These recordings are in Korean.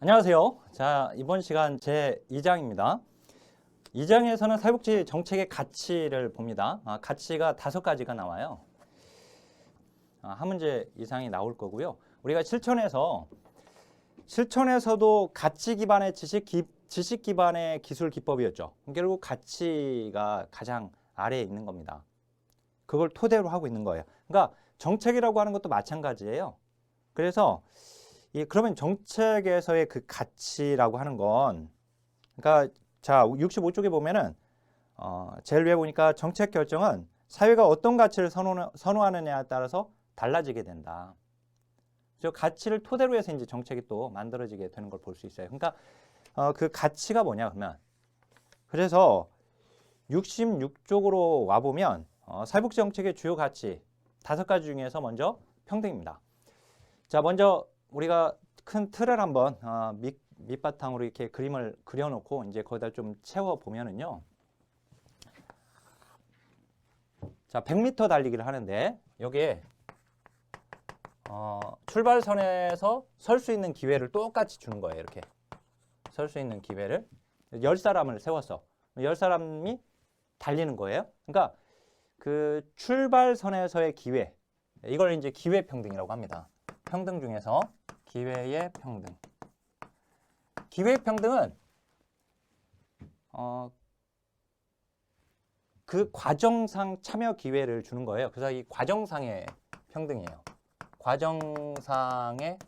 안녕하세요. 자, 이번 시간 제 2장입니다. 2장에서는 사회복지 정책의 가치를 봅니다. 가치가 5가지가 나와요. 한 문제 이상이 나올 거고요. 우리가 실천에서도 가치 기반의 지식 기반의 기술 기법이었죠. 결국 가치가 가장 아래에 있는 겁니다. 그걸 토대로 하고 있는 거예요. 그러니까 정책이라고 하는 것도 마찬가지예요. 그래서 그러면 정책에서의 그 가치라고 하는 건, 그러니까 자 65쪽에 보면은 제일 위에 보니까 정책 결정은 사회가 어떤 가치를 선호하느냐에 따라서 달라지게 된다. 저 가치를 토대로 해서 이제 정책이 또 만들어지게 되는 걸 볼 수 있어요. 그러니까 그 가치가 뭐냐 그러면, 그래서 66쪽으로 와 보면 사회복지 정책의 주요 가치 5가지 중에서 먼저 평등입니다. 자, 먼저 우리가 큰 틀을 한번 밑바탕으로 이렇게 그림을 그려놓고 이제 거기다 좀 채워 보면은요. 자, 100m 달리기를 하는데 여기에 출발선에서 설 수 있는 기회를 똑같이 주는 거예요. 이렇게 설 수 있는 기회를 10사람을 세웠어. 10사람이 달리는 거예요. 그러니까 그 출발선에서의 기회, 이걸 이제 기회평등이라고 합니다. 평등 중에서 기회의 평등. 기회의 평등은 그 과정상 참여 기회를 주는 거예요. 그래서 이 과정상의 평등이에요. 과정상의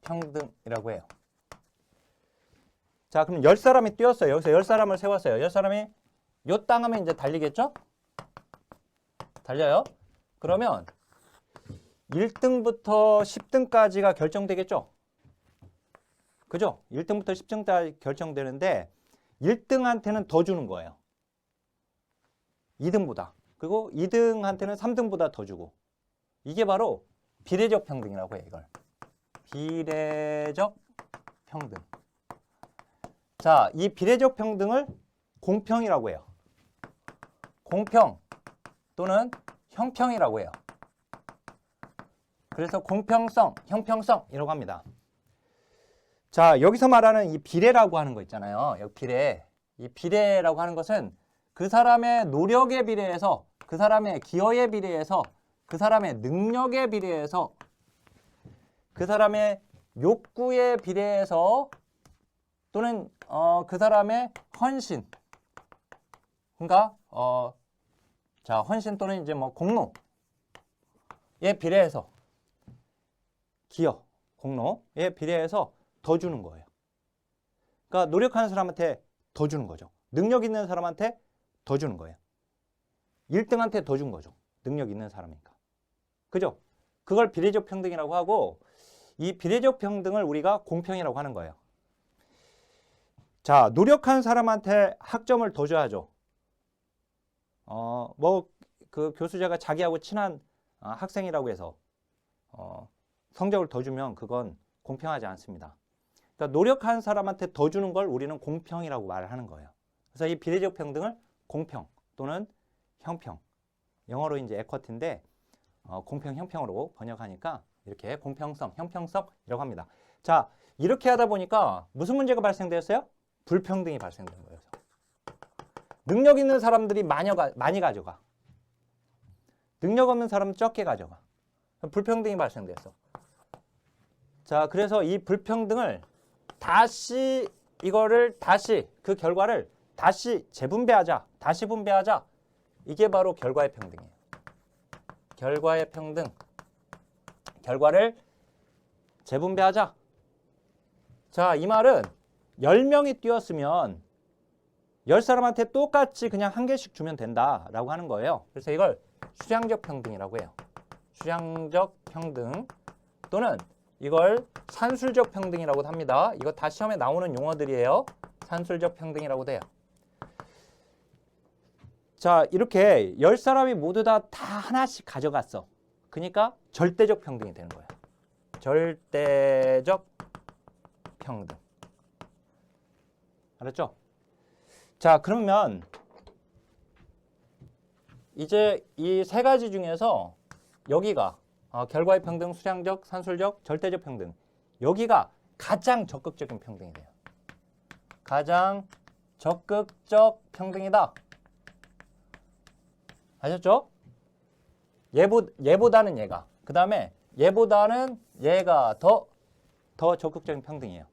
평등이라고 해요. 자, 그럼 10사람이 뛰었어요. 여기서 10사람을 세웠어요. 10사람이 요 땅 하면 이제 달리겠죠? 달려요. 그러면 1등부터 10등까지가 결정되겠죠? 그죠? 1등부터 10등까지 결정되는데 1등한테는 더 주는 거예요. 2등보다. 그리고 2등한테는 3등보다 더 주고. 이게 바로 비례적 평등이라고 해요, 이걸. 비례적 평등. 자, 이 비례적 평등을 공평이라고 해요. 공평 또는 형평이라고 해요. 그래서 공평성, 형평성이라고 합니다. 자, 여기서 말하는 이 비례라고 하는 거 있잖아요. 여기 비례. 이 비례라고 하는 것은 그 사람의 노력에 비례해서, 그 사람의 기여에 비례해서, 그 사람의 능력에 비례해서, 그 사람의 욕구에 비례해서, 또는 그 사람의 헌신. 그러니까 자, 헌신 또는 이제 뭐 공로에 비례해서, 기여, 공로에 비례해서 더 주는 거예요. 그러니까 노력하는 사람한테 더 주는 거죠. 능력 있는 사람한테 더 주는 거예요. 1등한테 더 준 거죠. 능력 있는 사람이니까. 그죠? 그걸 비례적 평등이라고 하고, 이 비례적 평등을 우리가 공평이라고 하는 거예요. 자, 노력한 사람한테 학점을 더 줘야죠. 그 교수자가 자기하고 친한 학생이라고 해서 성적을 더 주면 그건 공평하지 않습니다. 그러니까 노력한 사람한테 더 주는 걸 우리는 공평이라고 말을 하는 거예요. 그래서 이 비례적 평등을 공평 또는 형평, 영어로 이제 에쿼티인데 공평, 형평으로 번역하니까 이렇게 공평성, 형평성이라고 합니다. 자, 이렇게 하다 보니까 무슨 문제가 발생되었어요? 불평등이 발생된 거예요. 능력 있는 사람들이 많이 가져가. 능력 없는 사람은 적게 가져가. 불평등이 발생됐어. 자, 그래서 이 불평등을 그 결과를 다시 재분배하자. 다시 분배하자. 이게 바로 결과의 평등이에요. 결과의 평등. 결과를 재분배하자. 자, 이 말은 10명이 뛰었으면 10사람한테 똑같이 그냥 한 개씩 주면 된다라고 하는 거예요. 그래서 이걸 수량적 평등이라고 해요. 수량적 평등 또는 이걸 산술적 평등이라고도 합니다. 이거 다 시험에 나오는 용어들이에요. 산술적 평등이라고도 해요. 자, 이렇게 10사람이 모두 다 하나씩 가져갔어. 그러니까 절대적 평등이 되는 거예요. 절대적 평등. 알았죠? 자, 그러면 이제 이 3가지 중에서 여기가 결과의 평등, 수량적, 산술적, 절대적 평등. 여기가 가장 적극적인 평등이 돼요. 가장 적극적 평등이다. 아셨죠? 얘보다는 얘가. 그 다음에 얘보다는 얘가 더 적극적인 평등이에요.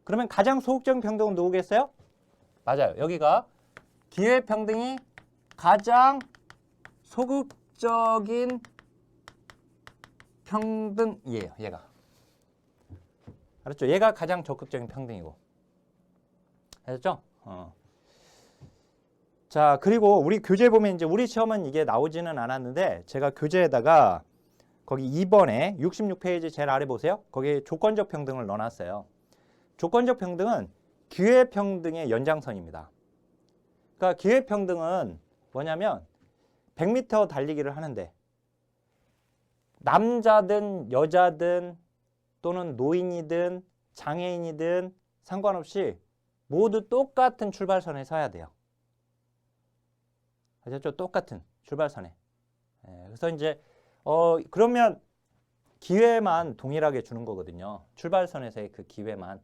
그러면 가장 소극적인 평등은 누구겠어요? 맞아요. 여기가 기회평등이 가장 소극적인 평등이에요. 얘가. 알았죠? 얘가 가장 적극적인 평등이고. 알았죠? 자, 그리고 우리 교재 보면 이제 우리 시험은 이게 나오지는 않았는데 제가 교재에다가 거기 2번에 66페이지 제일 아래 보세요. 거기에 조건적 평등을 넣어놨어요. 조건적 평등은 기회평등의 연장선입니다. 그러니까 기회평등은 뭐냐면 100m 달리기를 하는데 남자든 여자든 또는 노인이든 장애인이든 상관없이 모두 똑같은 출발선에 서야 돼요. 아셨죠? 똑같은 출발선에. 그래서 이제 그러면 기회만 동일하게 주는 거거든요. 출발선에서의 그 기회만.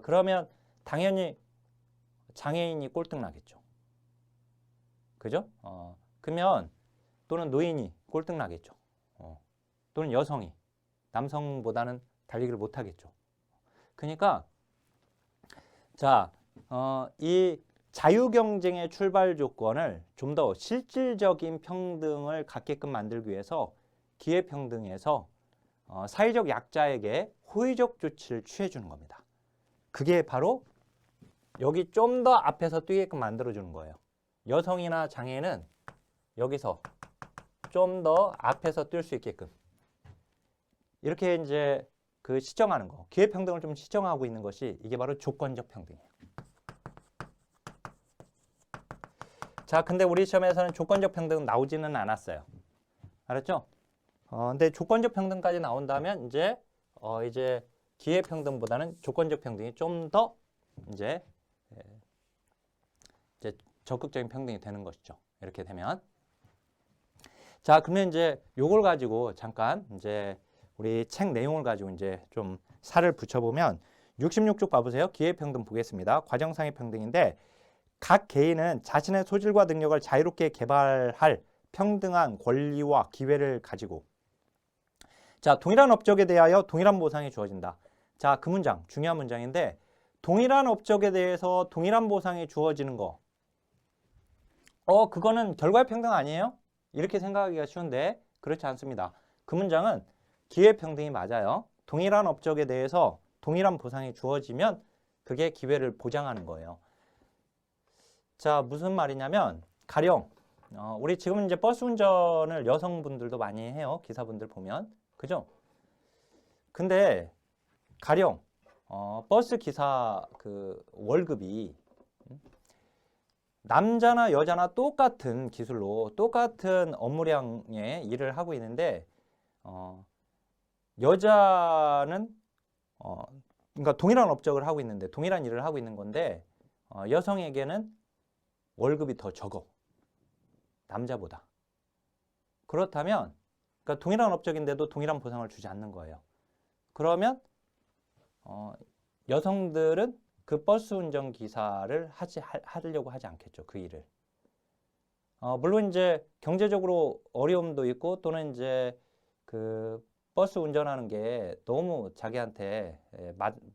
그러면 당연히 장애인이 꼴등 나겠죠. 그죠? 그러면 또는 노인이 꼴등 나겠죠. 또는 여성이 남성보다는 달리기를 못 하겠죠. 그러니까 자, 이 자유경쟁의 출발 조건을 좀 더 실질적인 평등을 갖게끔 만들기 위해서 기회평등에서 사회적 약자에게 호의적 조치를 취해주는 겁니다. 그게 바로 여기 좀 더 앞에서 뛰게끔 만들어주는 거예요. 여성이나 장애인은 여기서 좀 더 앞에서 뛸 수 있게끔 이렇게 이제 그 시정하는 거, 기회평등을 좀 시정하고 있는 것이 이게 바로 조건적 평등이에요. 자, 근데 우리 시험에서는 조건적 평등은 나오지는 않았어요. 알았죠? 근데 조건적 평등까지 나온다면 이제 기회평등보다는 조건적 평등이 좀 더 이제 적극적인 평등이 되는 것이죠. 이렇게 되면. 자, 그러면 이제 요걸 가지고 잠깐 이제 우리 책 내용을 가지고 이제 좀 살을 붙여보면 66쪽 봐보세요. 기회평등 보겠습니다. 과정상의 평등인데 각 개인은 자신의 소질과 능력을 자유롭게 개발할 평등한 권리와 기회를 가지고 자, 동일한 업적에 대하여 동일한 보상이 주어진다. 자, 그 문장 중요한 문장인데 동일한 업적에 대해서 동일한 보상이 주어지는 거 그거는 결과의 평등 아니에요? 이렇게 생각하기가 쉬운데 그렇지 않습니다. 그 문장은 기회평등이 맞아요. 동일한 업적에 대해서 동일한 보상이 주어지면 그게 기회를 보장하는 거예요. 자, 무슨 말이냐면 가령 우리 지금 이제 버스 운전을 여성분들도 많이 해요. 기사분들 보면. 그죠? 근데 가령 버스 기사 그 월급이 남자나 여자나 똑같은 기술로 똑같은 업무량의 일을 하고 있는데 여자는 그러니까 동일한 업적을 하고 있는데 동일한 일을 하고 있는 건데 여성에게는 월급이 더 적어. 남자보다. 그렇다면 그러니까 동일한 업적인데도 동일한 보상을 주지 않는 거예요. 그러면 여성들은 그 버스 운전 기사를 하려고 하지 않겠죠. 그 일을. 물론 이제 경제적으로 어려움도 있고 또는 이제 그 버스 운전하는 게 너무 자기한테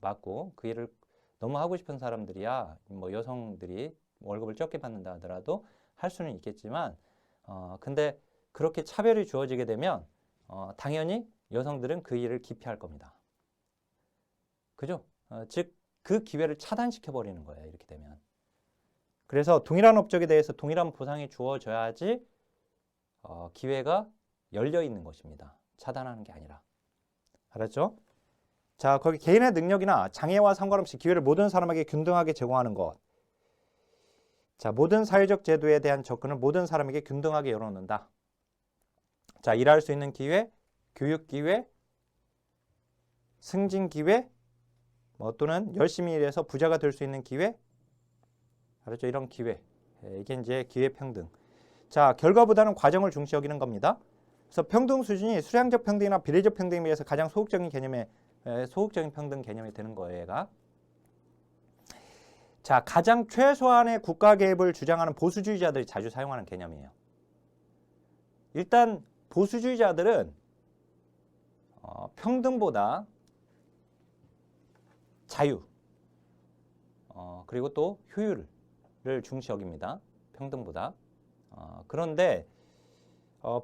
맞고 그 일을 너무 하고 싶은 사람들이야 뭐 여성들이 월급을 적게 받는다 하더라도 할 수는 있겠지만 근데 그렇게 차별이 주어지게 되면 당연히 여성들은 그 일을 기피할 겁니다. 그죠? 즉 그 기회를 차단시켜 버리는 거예요. 이렇게 되면. 그래서 동일한 업적에 대해서 동일한 보상이 주어져야지 기회가 열려 있는 것입니다. 차단하는 게 아니라. 알았죠? 자, 거기 개인의 능력이나 장애와 상관없이 기회를 모든 사람에게 균등하게 제공하는 것. 자, 모든 사회적 제도에 대한 접근을 모든 사람에게 균등하게 열어놓는다. 자, 일할 수 있는 기회, 교육 기회, 승진 기회, 또는 열심히 일해서 부자가 될 수 있는 기회. 알았죠? 이런 기회. 이게 이제 기회 평등. 자, 결과보다는 과정을 중시 여기는 겁니다. 그래서 평등 수준이 수량적 평등이나 비례적 평등에 비해서 가장 소극적인 개념에 소극적인 평등 개념이 되는 거예요, 얘가. 자, 가장 최소한의 국가 개입을 주장하는 보수주의자들이 자주 사용하는 개념이에요. 일단 보수주의자들은 평등보다 자유, 그리고 또 효율을 중시 여깁니다. 평등보다. 그런데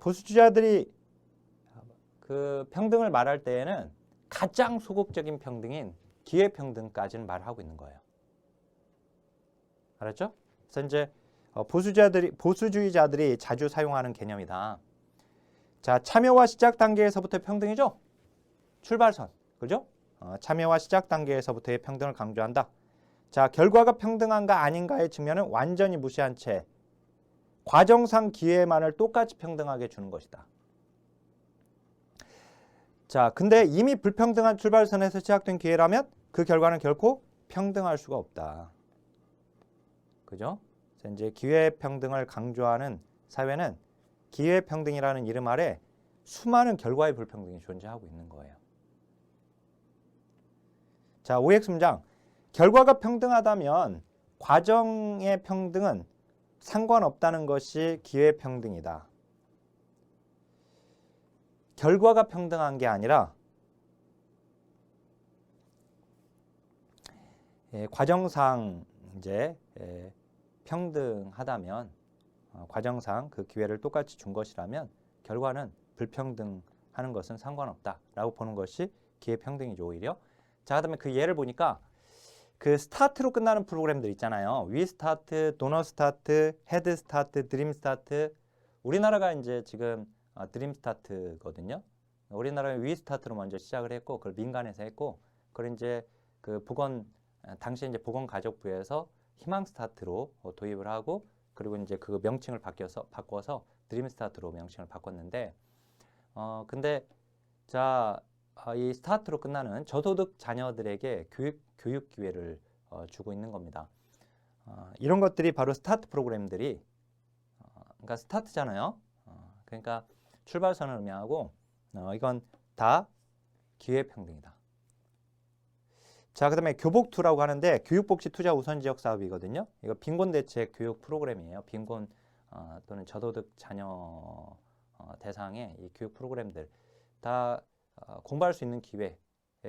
보수주의자들이 그 평등을 말할 때에는 가장 소극적인 평등인 기회평등까지는 말하고 있는 거예요. 알았죠? 그래서 이제 보수주의자들이 자주 사용하는 개념이다. 자, 참여와 시작 단계에서부터 평등이죠? 출발선, 그죠? 참여와 시작 단계에서부터의 평등을 강조한다. 자, 결과가 평등한가 아닌가의 측면은 완전히 무시한 채 과정상 기회만을 똑같이 평등하게 주는 것이다. 자, 근데 이미 불평등한 출발선에서 시작된 기회라면 그 결과는 결코 평등할 수가 없다. 그죠? 그래서 이제 기회평등을 강조하는 사회는 기회평등이라는 이름 아래 수많은 결과의 불평등이 존재하고 있는 거예요. 자, OX 문장. 결과가 평등하다면 과정의 평등은 상관없다는 것이 기회평등이다. 결과가 평등한 게 아니라 과정상 이제 평등하다면 과정상 그 기회를 똑같이 준 것이라면 결과는 불평등하는 것은 상관없다라고 보는 것이 기회평등이죠, 오히려. 자, 그다음에 그 예를 보니까 그 스타트로 끝나는 프로그램들 있잖아요. 위 스타트, 도너 스타트, 헤드 스타트, 드림 스타트. 우리나라가 이제 지금 드림 스타트거든요. 우리나라는 위 스타트로 먼저 시작을 했고, 그걸 민간에서 했고, 그걸 이제 그 당시 이제 보건가족부에서 희망 스타트로 도입을 하고, 그리고 이제 그 명칭을 바꿔서 드림 스타트로 명칭을 바꿨는데, 근데 자, 이 스타트로 끝나는 저소득 자녀들에게 교육 기회를 주고 있는 겁니다. 이런 것들이 바로 스타트 프로그램들이, 그러니까 스타트잖아요. 그러니까 출발선을 의미하고 이건 다 기회평등이다. 자, 그 다음에 교복2라고 하는데 교육복지 투자 우선지역 사업이거든요. 이거 빈곤대책 교육 프로그램이에요. 빈곤 또는 저소득 자녀 대상의 이 교육 프로그램들 다 공부할 수 있는 기회,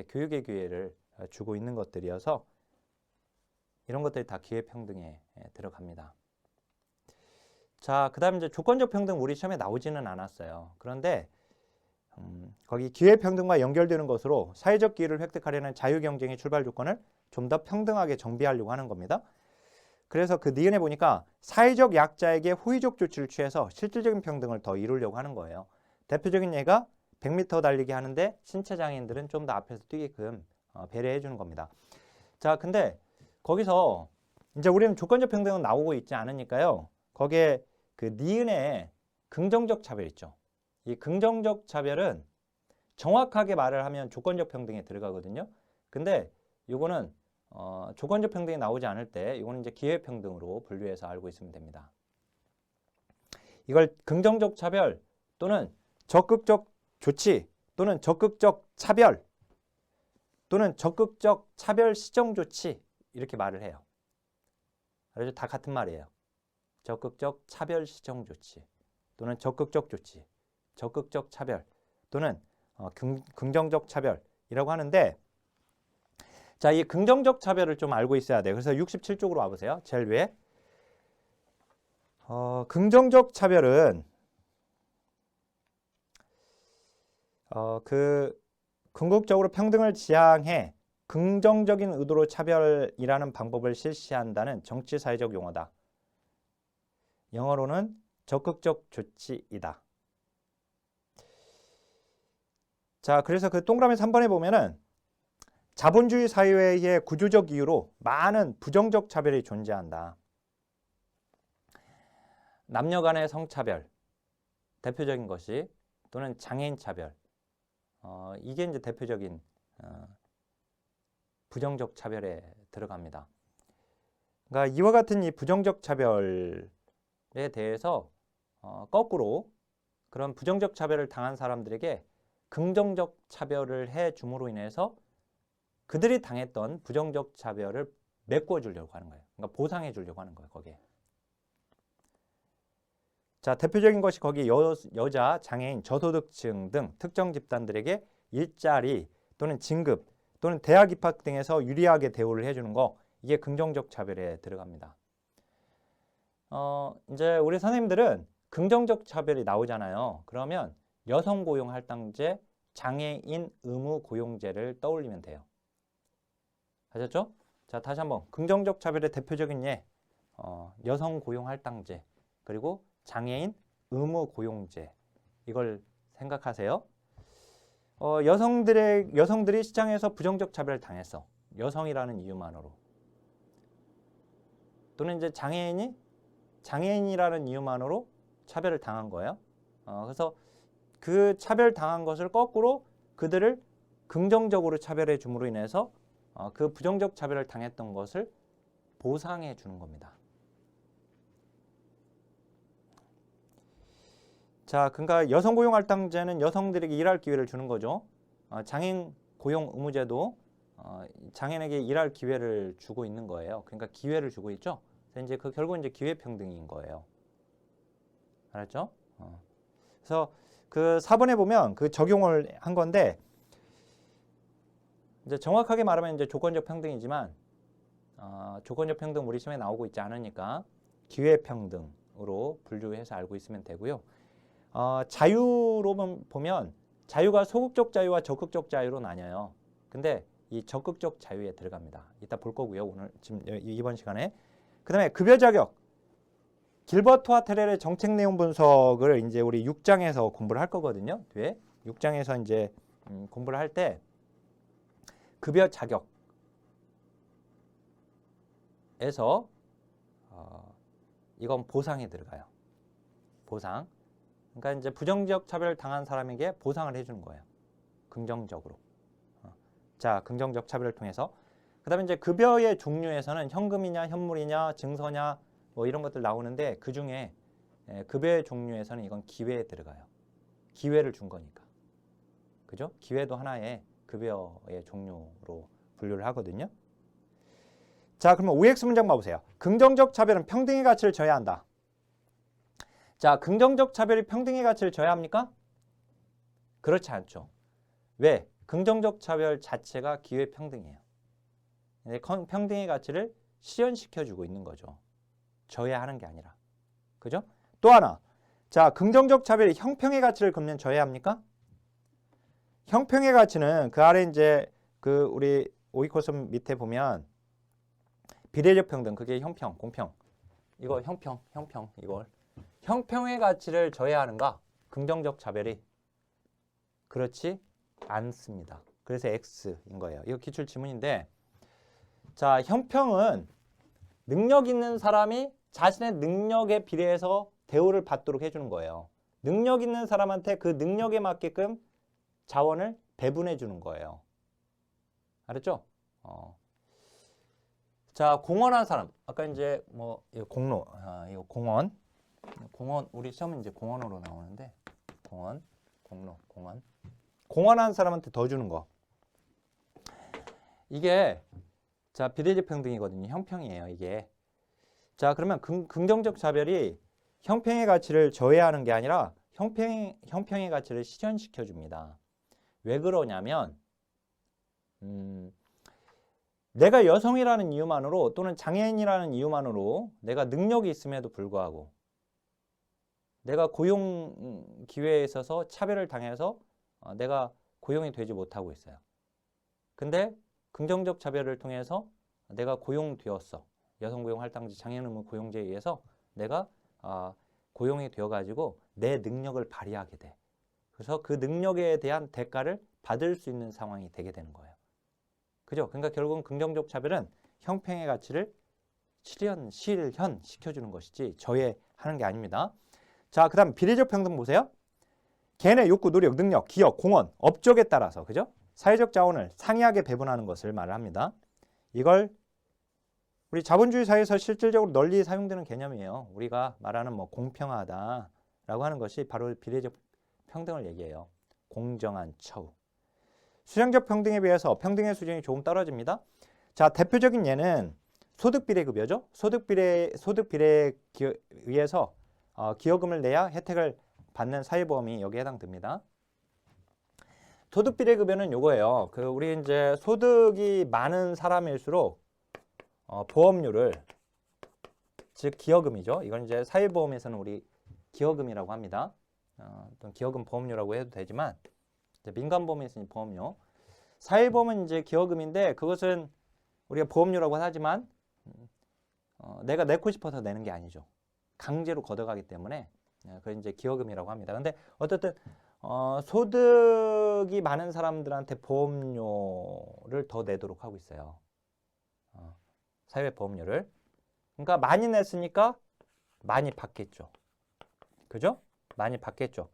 교육의 기회를 주고 있는 것들이어서 이런 것들이 다 기회평등에 들어갑니다. 자, 그 다음에 이제 조건적 평등 우리 시험에 나오지는 않았어요. 그런데 거기 기회평등과 연결되는 것으로 사회적 기회를 획득하려는 자유경쟁의 출발 조건을 좀 더 평등하게 정비하려고 하는 겁니다. 그래서 그 니은에 보니까 사회적 약자에게 호의적 조치를 취해서 실질적인 평등을 더 이루려고 하는 거예요. 대표적인 예가 100m 달리기 하는데 신체장애인들은 좀 더 앞에서 뛰게끔 배려해 주는 겁니다. 자, 근데 거기서 이제 우리는 조건적 평등은 나오고 있지 않으니까요. 거기에 그 니은에 긍정적 차별 있죠. 이 긍정적 차별은 정확하게 말을 하면 조건적 평등에 들어가거든요. 근데 이거는 조건적 평등이 나오지 않을 때 이거는 이제 기회평등으로 분류해서 알고 있으면 됩니다. 이걸 긍정적 차별 또는 적극적 조치 또는 적극적 차별 또는 적극적 차별 시정 조치 이렇게 말을 해요. 그래서 다 같은 말이에요. 적극적 차별 시정 조치 또는 적극적 조치, 적극적 차별 또는 긍정적 차별이라고 하는데, 자, 이 긍정적 차별을 좀 알고 있어야 돼요. 그래서 67쪽으로 와보세요. 제일 위에. 긍정적 차별은 궁극적으로 평등을 지향해 긍정적인 의도로 차별이라는 방법을 실시한다는 정치사회적 용어다. 영어로는 적극적 조치이다. 자, 그래서 그 동그라미 3번에 보면은 자본주의 사회의 구조적 이유로 많은 부정적 차별이 존재한다. 남녀 간의 성차별, 대표적인 것이, 또는 장애인 차별, 이게 이제 대표적인 부정적 차별에 들어갑니다. 그러니까 이와 같은 이 부정적 차별에 대해서 거꾸로 그런 부정적 차별을 당한 사람들에게 긍정적 차별을 해 줌으로 인해서 그들이 당했던 부정적 차별을 메꿔 주려고 하는 거예요. 그러니까 보상해 주려고 하는 거예요, 거기에. 자, 대표적인 것이 거기 여자, 장애인, 저소득층 등 특정 집단들에게 일자리 또는 진급 또는 대학 입학 등에서 유리하게 대우를 해주는 거, 이게 긍정적 차별에 들어갑니다. 이제 우리 선생님들은 긍정적 차별이 나오잖아요. 그러면 여성 고용 할당제, 장애인 의무 고용제를 떠올리면 돼요. 아셨죠? 자, 다시 한번 긍정적 차별의 대표적인 예, 여성 고용 할당제 그리고 장애인 의무 고용제, 이걸 생각하세요. 여성들이 시장에서 부정적 차별을 당했어. 여성이라는 이유만으로. 또는 이제 장애인이라는 이유만으로 차별을 당한 거예요. 그래서 그 차별 당한 것을 거꾸로 그들을 긍정적으로 차별해 줌으로 인해서 그 부정적 차별을 당했던 것을 보상해 주는 겁니다. 자, 그러니까 여성 고용 할당제는 여성들에게 일할 기회를 주는 거죠. 장애인 고용 의무제도 장애인에게 일할 기회를 주고 있는 거예요. 그러니까 기회를 주고 있죠. 그래서 이제 결국 이제 기회 평등인 거예요. 알았죠? 그래서 그 4번에 보면 그 적용을 한 건데, 이제 정확하게 말하면 이제 조건적 평등이지만 조건적 평등 우리 시험에 나오고 있지 않으니까 기회 평등으로 분류해서 알고 있으면 되고요. 자유로 보면 자유가 소극적 자유와 적극적 자유로 나뉘어요. 근데 이 적극적 자유에 들어갑니다. 이따 볼 거고요. 오늘 지금 이번 시간에. 그다음에 급여 자격. 길버트와 테렐의 정책 내용 분석을 이제 우리 6장에서 공부를 할 거거든요. 뒤에 6장에서 이제 공부를 할 때 급여 자격에서 이건 보상에 들어가요. 보상. 그러니까 이제 부정적 차별을 당한 사람에게 보상을 해주는 거예요. 긍정적으로. 자, 긍정적 차별을 통해서. 그 다음에 이제 급여의 종류에서는 현금이냐, 현물이냐, 증서냐, 뭐 이런 것들 나오는데 그 중에 급여의 종류에서는 이건 기회에 들어가요. 기회를 준 거니까. 그죠? 기회도 하나의 급여의 종류로 분류를 하거든요. 자, 그러면 OX 문장 봐보세요. 긍정적 차별은 평등의 가치를 저해한다. 자, 긍정적 차별이 평등의 가치를 저해합니까? 그렇지 않죠. 왜? 긍정적 차별 자체가 기회 평등이에요. 평등의 가치를 실현시켜주고 있는 거죠. 저해하는 게 아니라. 그죠? 또 하나. 자, 긍정적 차별이 형평의 가치를 그러면 저해합니까? 형평의 가치는 그 아래 이제 그 우리 오이코스 밑에 보면 비례적 평등, 그게 형평, 공평. 이거 형평, 이걸. 형평의 가치를 저해하는가? 긍정적 차별이. 그렇지 않습니다. 그래서 X인 거예요. 이거 기출 지문인데, 자, 형평은 능력 있는 사람이 자신의 능력에 비례해서 대우를 받도록 해주는 거예요. 능력 있는 사람한테 그 능력에 맞게끔 자원을 배분해 주는 거예요. 알았죠? 자, 공헌한 사람. 아까 이제 뭐 이거 공로, 이거 공헌 우리 시험은 이제 공헌으로 나오는데 공헌한 사람한테 더 주는 거. 이게 자, 비례적 평등이거든요. 형평이에요, 이게. 자, 그러면 긍정적 차별이 형평의 가치를 저해하는 게 아니라 형평의 가치를 실현시켜 줍니다. 왜 그러냐면 내가 여성이라는 이유만으로 또는 장애인이라는 이유만으로 내가 능력이 있음에도 불구하고 내가 고용 기회에 있어서 차별을 당해서 내가 고용이 되지 못하고 있어요. 근데 긍정적 차별을 통해서 내가 고용되었어. 여성 고용 할당제, 장애인 의무 고용제에 의해서 내가 고용이 되어가지고 내 능력을 발휘하게 돼. 그래서 그 능력에 대한 대가를 받을 수 있는 상황이 되게 되는 거예요. 그죠? 그러니까 결국은 긍정적 차별은 형평의 가치를 실현시켜주는 것이지 저해하는 게 아닙니다. 자, 그 다음 비례적 평등 보세요. 개인의 욕구, 노력, 능력, 기업, 공헌, 업적에 따라서 그죠? 사회적 자원을 상이하게 배분하는 것을 말을 합니다. 이걸 우리 자본주의 사회에서 실질적으로 널리 사용되는 개념이에요. 우리가 말하는 뭐 공평하다라고 하는 것이 바로 비례적 평등을 얘기해요. 공정한 처우. 수령적 평등에 비해서 평등의 수준이 조금 떨어집니다. 자, 대표적인 예는 소득비례급여죠. 소득비례에 의해서 기여금을 내야 혜택을 받는 사회보험이 여기에 해당됩니다. 소득비례급여는 요거예요. 우리 이제 소득이 많은 사람일수록 보험료를, 즉 기여금이죠. 이건 이제 사회보험에서는 우리 기여금이라고 합니다. 또는 기여금 보험료라고 해도 되지만 이제 민간보험에서는 보험료. 사회보험은 이제 기여금인데 그것은 우리가 보험료라고 하지만 내가 내고 싶어서 내는 게 아니죠. 강제로 걷어가기 때문에 그걸 이제 기여금이라고 합니다. 근데 어쨌든 소득이 많은 사람들한테 보험료를 더 내도록 하고 있어요. 사회보험료를. 그러니까 많이 냈으니까 많이 받겠죠. 그죠? 많이 받겠죠.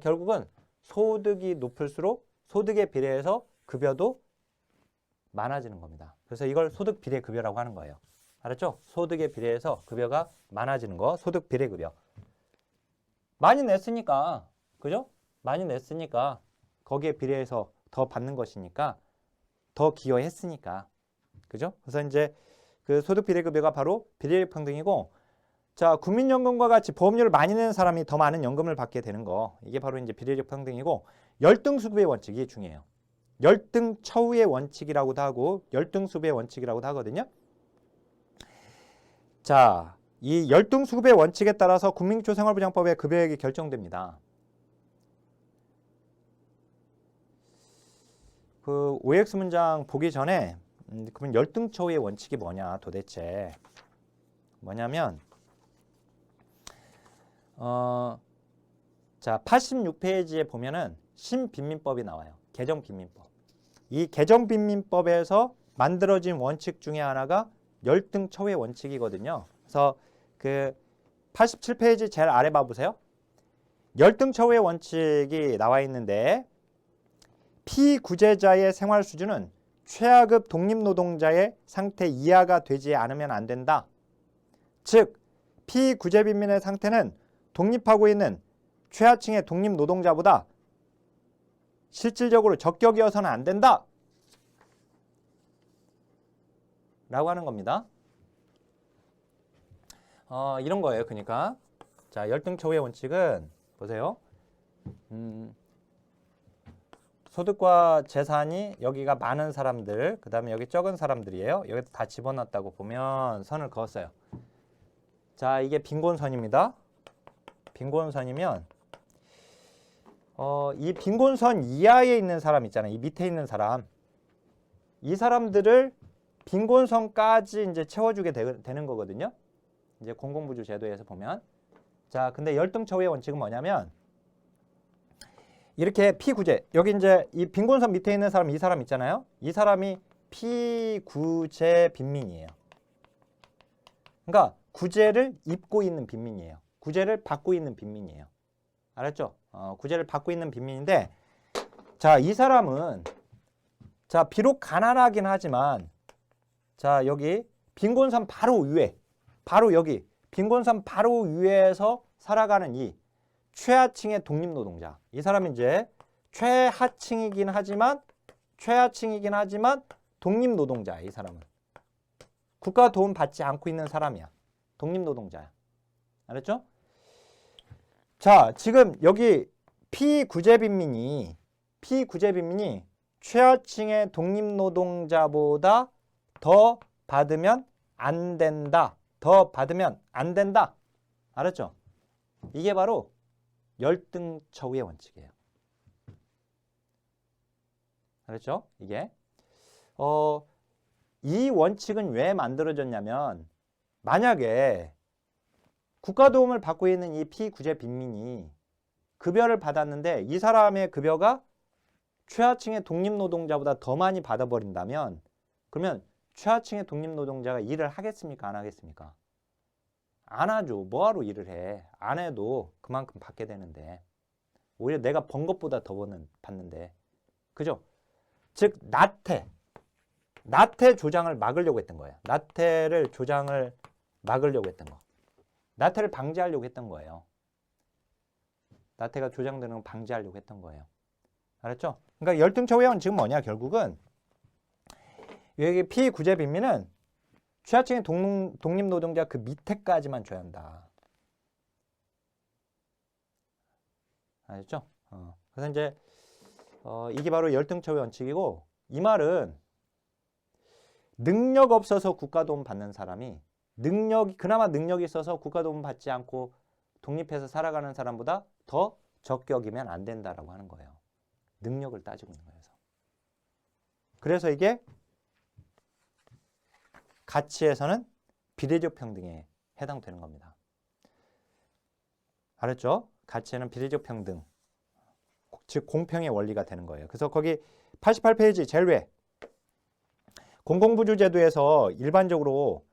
결국은 소득이 높을수록 소득에 비례해서 급여도 많아지는 겁니다. 그래서 이걸 소득 비례 급여라고 하는 거예요. 알았죠? 소득에 비례해서 급여가 많아지는 거, 소득 비례 급여. 많이 냈으니까, 그죠? 많이 냈으니까 거기에 비례해서 더 받는 것이니까, 더 기여했으니까, 그죠? 그래서 이제 그 소득 비례 급여가 바로 비례 평등이고, 자, 국민연금과 같이 보험료를 많이 내는 사람이 더 많은 연금을 받게 되는 거, 이게 바로 이제 비례적 평등이고, 열등수급의 원칙이 중요해요. 열등처우의 원칙이라고도 하고 열등수급의 원칙이라고도 하거든요. 자, 이 열등수급의 원칙에 따라서 국민기초생활보장법의 급여액이 결정됩니다. 그 OX 문장 보기 전에 그러면 열등처우의 원칙이 뭐냐 도대체 뭐냐면 자 86페이지에 보면은 신빈민법이 나와요. 개정빈민법. 이 개정빈민법에서 만들어진 원칙 중에 하나가 열등처우의 원칙이거든요. 그래서 그 87페이지 제일 아래 봐보세요. 열등처우의 원칙이 나와 있는데 피구제자의 생활 수준은 최하급 독립노동자의 상태 이하가 되지 않으면 안 된다. 즉 피구제빈민의 상태는 독립하고 있는 최하층의 독립노동자보다 실질적으로 적격이어서는 안 된다. 라고 하는 겁니다. 이런 거예요. 그러니까 자 열등처우의 원칙은 보세요. 소득과 재산이 여기가 많은 사람들, 그 다음에 여기 적은 사람들이에요. 여기다 다 집어넣었다고 보면 선을 그었어요. 자, 이게 빈곤선입니다. 빈곤선이면 이 빈곤선 이하에 있는 사람 있잖아요. 이 밑에 있는 사람. 이 사람들을 빈곤선까지 이제 채워주게 되는 거거든요. 이제 공공부주 제도에서 보면. 자, 근데 열등처우의 원칙은 뭐냐면 이렇게 피구제, 여기 이제 이 빈곤선 밑에 있는 사람, 이 사람 있잖아요. 이 사람이 피구제 빈민이에요. 그러니까 구제를 입고 있는 빈민이에요. 구제를 받고 있는 빈민이에요. 알았죠? 구제를 받고 있는 빈민인데, 자, 이 사람은, 자, 비록 가난하긴 하지만, 자, 여기 빈곤선 바로 위에, 바로 여기, 빈곤선 바로 위에서 살아가는 이 최하층의 독립노동자. 이 사람은 이제 최하층이긴 하지만 독립노동자야, 이 사람은. 국가 도움 받지 않고 있는 사람이야. 독립노동자야. 알았죠? 자, 지금 여기 피구제빈민이 최하층의 독립노동자보다 더 받으면 안 된다. 더 받으면 안 된다. 알았죠? 이게 바로 열등처우의 원칙이에요. 알았죠? 이게 이 원칙은 왜 만들어졌냐면 만약에 국가 도움을 받고 있는 이 피구제 빈민이 급여를 받았는데 이 사람의 급여가 최하층의 독립노동자보다 더 많이 받아버린다면 그러면 최하층의 독립노동자가 일을 하겠습니까? 안 하겠습니까? 안 하죠. 뭐하러 일을 해. 안 해도 그만큼 받게 되는데 오히려 내가 번 것보다 더 받는데 그죠? 즉 나태 조장을 막으려고 했던 거예요. 나태를 조장을 막으려고 했던 거. 나태를 방지하려고 했던 거예요. 나태가 조장되는 걸 방지하려고 했던 거예요. 알았죠? 그러니까 열등처우의 원칙은 뭐냐? 결국은 여기 피구제 빈민은 취하층의 독립노동자 그 밑에까지만 줘야 한다. 알겠죠? 그래서 이제 이게 바로 열등처우의 원칙이고, 이 말은 능력 없어서 국가도움 받는 사람이 그나마 능력이 있어서 국가도움 받지 않고 독립해서 살아가는 사람보다 더 적격이면 안 된다라고 하는 거예요. 능력을 따지고 있는 거예요. 그래서 이게 가치에서는 비례적 평등에 해당되는 겁니다. 알았죠? 가치에는 비례적 평등, 즉 공평의 원리가 되는 거예요. 그래서 거기 88페이지 제일 위에 공공부주제도에서 일반적으로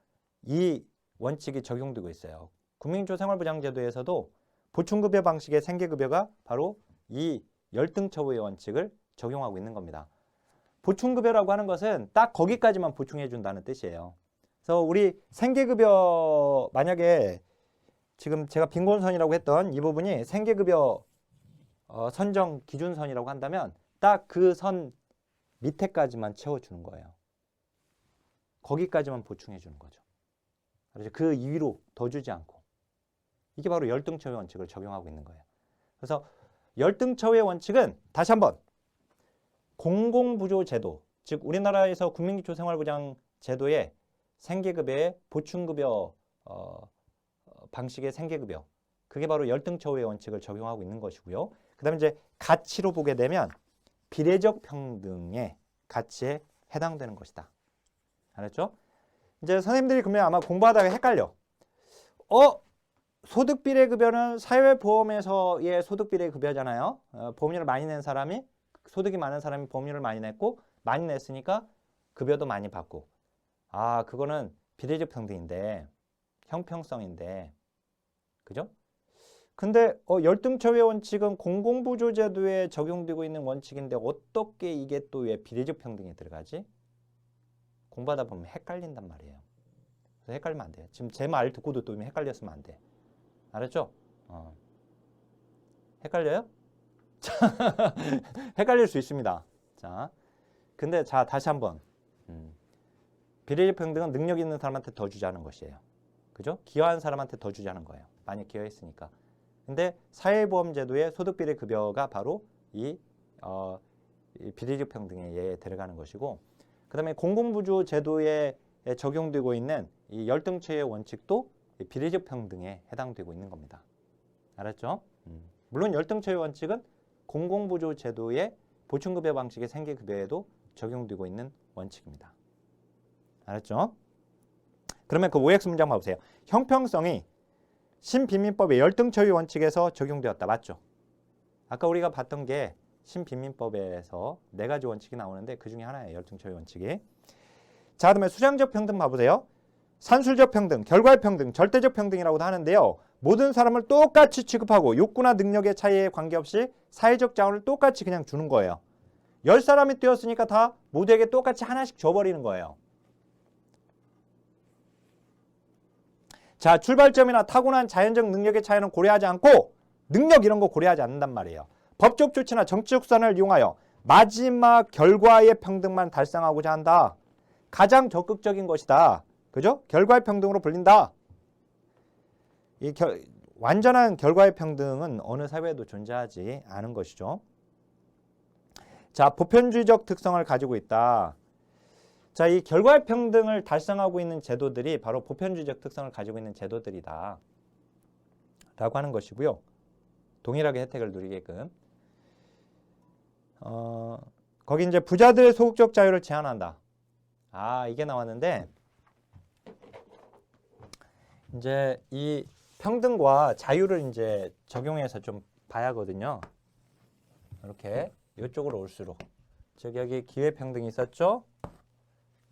이 원칙이 적용되고 있어요. 국민기초생활보장제도에서도 보충급여 방식의 생계급여가 바로 이 열등처우의 원칙을 적용하고 있는 겁니다. 보충급여라고 하는 것은 딱 거기까지만 보충해 준다는 뜻이에요. 그래서 우리 생계급여, 만약에 지금 제가 빈곤선이라고 했던 이 부분이 생계급여 선정 기준선이라고 한다면 딱 그 선 밑에까지만 채워주는 거예요. 거기까지만 보충해 주는 거죠. 그래서 그 위로 더 주지 않고. 이게 바로 열등처우의 원칙을 적용하고 있는 거예요. 그래서 열등처우의 원칙은 다시 한번 공공부조제도, 즉 우리나라에서 국민기초생활보장제도의 생계급여의 보충급여 방식의 생계급여, 그게 바로 열등처우의 원칙을 적용하고 있는 것이고요. 그 다음에 이제 가치로 보게 되면 비례적 평등의 가치에 해당되는 것이다. 알았죠? 이제 선생님들이 그러면 아마 공부하다가 헷갈려. 소득비례급여는 사회보험에서의 소득비례급여잖아요. 보험료를 많이 낸 사람이, 소득이 많은 사람이 보험료를 많이 냈고 많이 냈으니까 급여도 많이 받고. 아, 그거는 비례적 평등인데, 형평성인데, 그죠? 근데 열등처우의 원칙은 공공부조제도에 적용되고 있는 원칙인데 어떻게 이게 또 왜 비례적 평등에 들어가지? 공부하다 보면 헷갈린단 말이에요. 그래서 헷갈리면 안 돼요. 지금 제 말 듣고도 또 헷갈렸으면 안 돼. 알았죠? 헷갈려요? 헷갈릴 수 있습니다. 자, 근데 자, 다시 한번. 비례적 평등은 능력 있는 사람한테 더 주자는 것이에요. 그죠? 기여한 사람한테 더 주자는 거예요. 많이 기여했으니까. 근데 사회보험제도의 소득비례 급여가 바로 이 비례적 평등에 예에 들어가는 것이고, 그 다음에 공공부조제도에 적용되고 있는 이 열등처우의 원칙도 비례적 평등에 해당되고 있는 겁니다. 알았죠? 물론 열등처우의 원칙은 공공부조제도의 보충급여 방식의 생계급여에도 적용되고 있는 원칙입니다. 알았죠? 그러면 그 OX 문장 봐보세요. 형평성이 신빈민법의 열등처우 원칙에서 적용되었다. 맞죠? 아까 우리가 봤던 게 신빈민법에서 4가지 원칙이 나오는데 그 중에 하나예요. 열등처우 원칙이. 자, 그다음에 수량적 평등 봐보세요. 산술적 평등, 결과의 평등, 절대적 평등이라고도 하는데요. 모든 사람을 똑같이 취급하고 욕구나 능력의 차이에 관계없이 사회적 자원을 똑같이 그냥 주는 거예요. 10사람이 뛰었으니까 다 모두에게 똑같이 하나씩 줘버리는 거예요. 자, 출발점이나 타고난 자연적 능력의 차이는 고려하지 않고 능력 이런 거 고려하지 않는단 말이에요. 법적 조치나 정치적 수단을 이용하여 마지막 결과의 평등만 달성하고자 한다. 가장 적극적인 것이다. 그죠? 결과의 평등으로 불린다. 완전한 결과의 평등은 어느 사회에도 존재하지 않은 것이죠. 자, 보편주의적 특성을 가지고 있다. 자, 이 결과의 평등을 달성하고 있는 제도들이 바로 보편주의적 특성을 가지고 있는 제도들이다 라고 하는 것이고요. 동일하게 혜택을 누리게끔. 거기 이제 부자들의 소극적 자유를 제한한다. 아, 이게 나왔는데 이제 이 평등과 자유를 이제 적용해서 좀 봐야 하거든요. 이렇게 이쪽으로 올수록. 즉 여기 기회평등이 있었죠.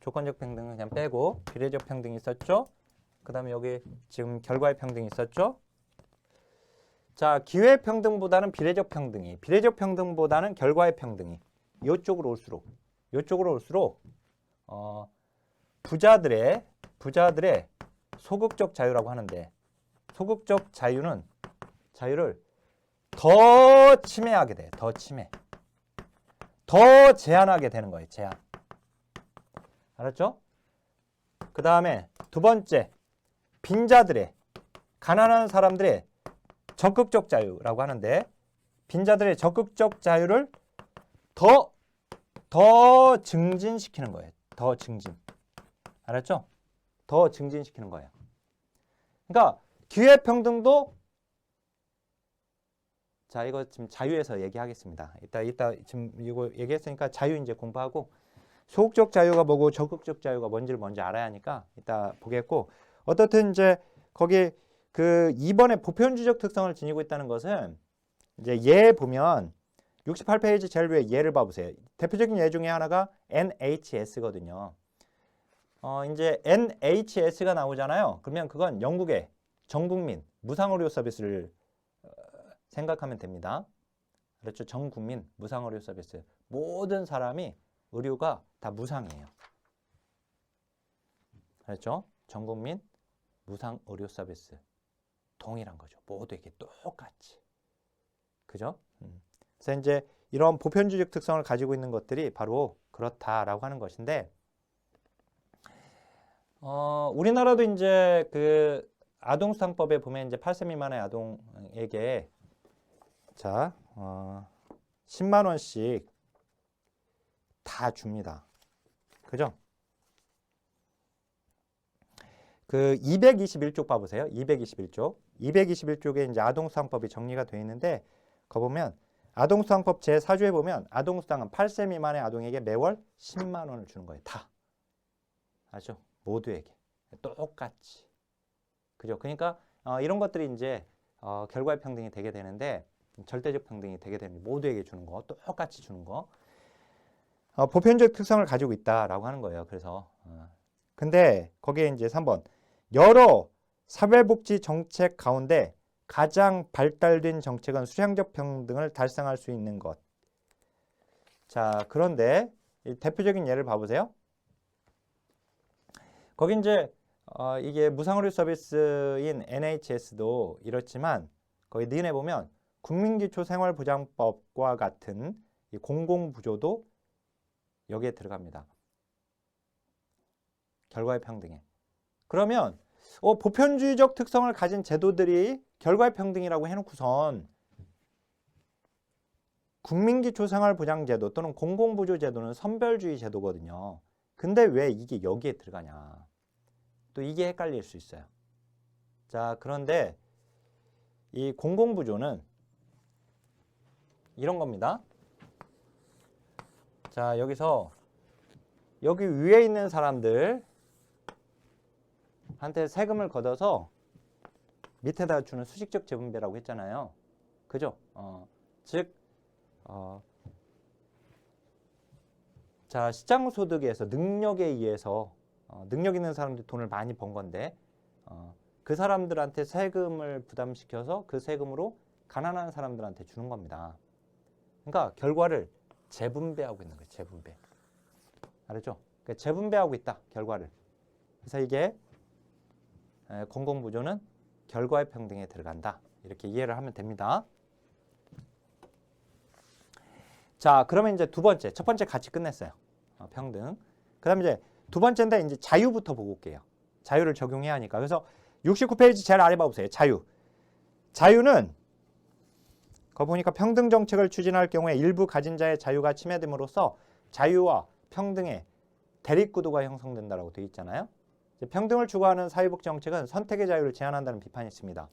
조건적 평등은 그냥 빼고 비례적 평등이 있었죠. 그 다음에 여기 지금 결과의 평등이 있었죠. 자, 기회평등보다는 비례적 평등보다는 결과의 평등이 이쪽으로 올수록 부자들의 소극적 자유라고 하는데, 소극적 자유를 더 침해하게 돼. 더 침해. 더 제한하게 되는 거예요. 제한. 알았죠? 그 다음에 두 번째, 빈자들의, 가난한 사람들의 적극적 자유라고 하는데, 빈자들의 적극적 자유를 더 증진시키는 거예요. 더 증진. 알았죠? 더 증진시키는 거예요. 그러니까 기회평등도, 자, 이거 지금 자유에서 얘기하겠습니다. 이따 지금 이거 얘기했으니까 자유 이제 공부하고, 소극적 자유가 뭐고 적극적 자유가 뭔지를 먼저 알아야 하니까 이따 보겠고, 어떻든 이제 거기 그 2번의 보편주의적 특성을 지니고 있다는 것은, 이제 얘 보면 68페이지 제일 위에 얘를 봐보세요. 대표적인 예 중에 하나가 NHS거든요. 이제 NHS가 나오잖아요. 그러면 그건 영국의 전국민 무상의료 서비스를 생각하면 됩니다. 그렇죠? 전국민 무상의료 서비스. 모든 사람이 의료가 다 무상이에요. 그렇죠? 전국민 무상의료 서비스. 동일한 거죠. 모두에게 똑같이. 그죠? 그래서 이제 이런 보편주의적 특성을 가지고 있는 것들이 바로 그렇다라고 하는 것인데, 우리나라도 이제 그 아동수당법에 보면 이제 8세 미만의 아동에게 자, 10만 원씩 다 줍니다. 그죠? 그 221쪽 봐보세요. 221쪽. 221쪽에 이제 아동수당법이 정리가 되어 있는데, 거 보면 아동수당법 제4조에 보면 아동수당은 8세 미만의 아동에게 매월 10만 원을 주는 거예요. 다. 아죠? 모두에게. 똑같이. 그죠? 그러니까 이런 것들이 이제 결과의 평등이 되게 되는데, 절대적 평등이 되게 됩니다. 모두에게 주는 거, 똑같이 주는 거. 보편적 특성을 가지고 있다라고 하는 거예요. 그래서 근데 거기에 이제 3번, 여러 사회복지 정책 가운데 가장 발달된 정책은 수량적 평등을 달성할 수 있는 것. 자, 그런데 대표적인 예를 봐보세요. 거기 이제 이게 무상의료 서비스인 NHS도 이렇지만, 거기 니은에 보면 국민기초생활보장법과 같은 이 공공부조도 여기에 들어갑니다. 결과의 평등에. 그러면 보편주의적 특성을 가진 제도들이 결과의 평등이라고 해놓고선 국민기초생활보장제도 또는 공공부조제도는 선별주의 제도거든요. 근데 왜 이게 여기에 들어가냐. 또 이게 헷갈릴 수 있어요. 자, 그런데 이 공공부조는 이런 겁니다. 자, 여기서 여기 위에 있는 사람들 한테 세금을 걷어서 밑에다 주는 수직적 재분배라고 했잖아요. 그죠? 즉, 자, 시장소득에서 능력에 의해서 능력 있는 사람들이 돈을 많이 번 건데, 그 사람들한테 세금을 부담시켜서 그 세금으로 가난한 사람들한테 주는 겁니다. 그러니까 결과를 재분배하고 있는 거예요. 재분배. 알았죠? 그러니까 재분배하고 있다. 결과를. 그래서 이게 공공부조는 결과의 평등에 들어간다. 이렇게 이해를 하면 됩니다. 자, 그러면 이제 두 번째, 첫 번째 같이 끝냈어요. 평등. 그 다음에 이제 두 번째인데 이제 자유부터 보고 올게요. 자유를 적용해야 하니까. 그래서 69페이지 제일 아래 봐보세요. 자유. 자유는 거 보니까 평등 정책을 추진할 경우에 일부 가진 자의 자유가 침해됨으로써 자유와 평등의 대립구도가 형성된다라고 되어 있잖아요. 평등을 추구하는 사회복 정책은 선택의 자유를 제한한다는 비판이 있습니다.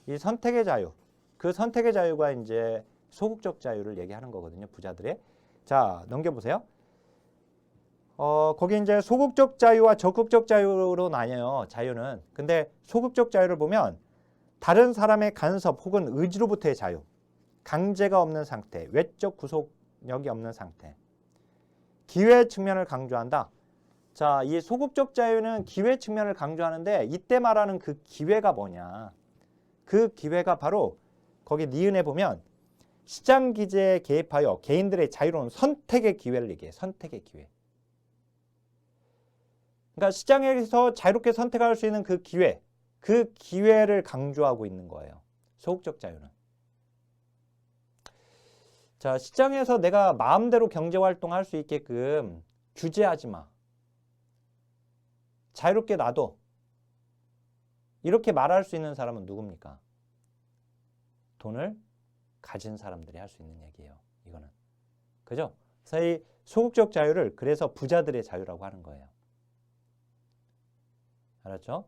이 선택의 자유, 그 선택의 자유가 이제 소극적 자유를 얘기하는 거거든요. 부자들의. 자, 넘겨보세요. 거기 이제 소극적 자유와 적극적 자유로 나뉘어요. 자유는. 근데 소극적 자유를 보면 다른 사람의 간섭 혹은 의지로부터의 자유, 강제가 없는 상태, 외적 구속력이 없는 상태, 기회 측면을 강조한다. 자, 이 소극적 자유는 기회 측면을 강조하는데, 이때 말하는 그 기회가 뭐냐. 그 기회가 바로 거기 니은에 보면 시장 기제에 개입하여 개인들의 자유로운 선택의 기회를 얘기해. 선택의 기회. 그러니까 시장에서 자유롭게 선택할 수 있는 그 기회, 그 기회를 강조하고 있는 거예요. 소극적 자유는. 자, 시장에서 내가 마음대로 경제활동할 수 있게끔 규제하지 마. 자유롭게 놔둬. 이렇게 말할 수 있는 사람은 누굽니까? 돈을 가진 사람들이 할 수 있는 얘기예요. 이거는. 그죠? 그래서 이 소극적 자유를 그래서 부자들의 자유라고 하는 거예요. 알았죠?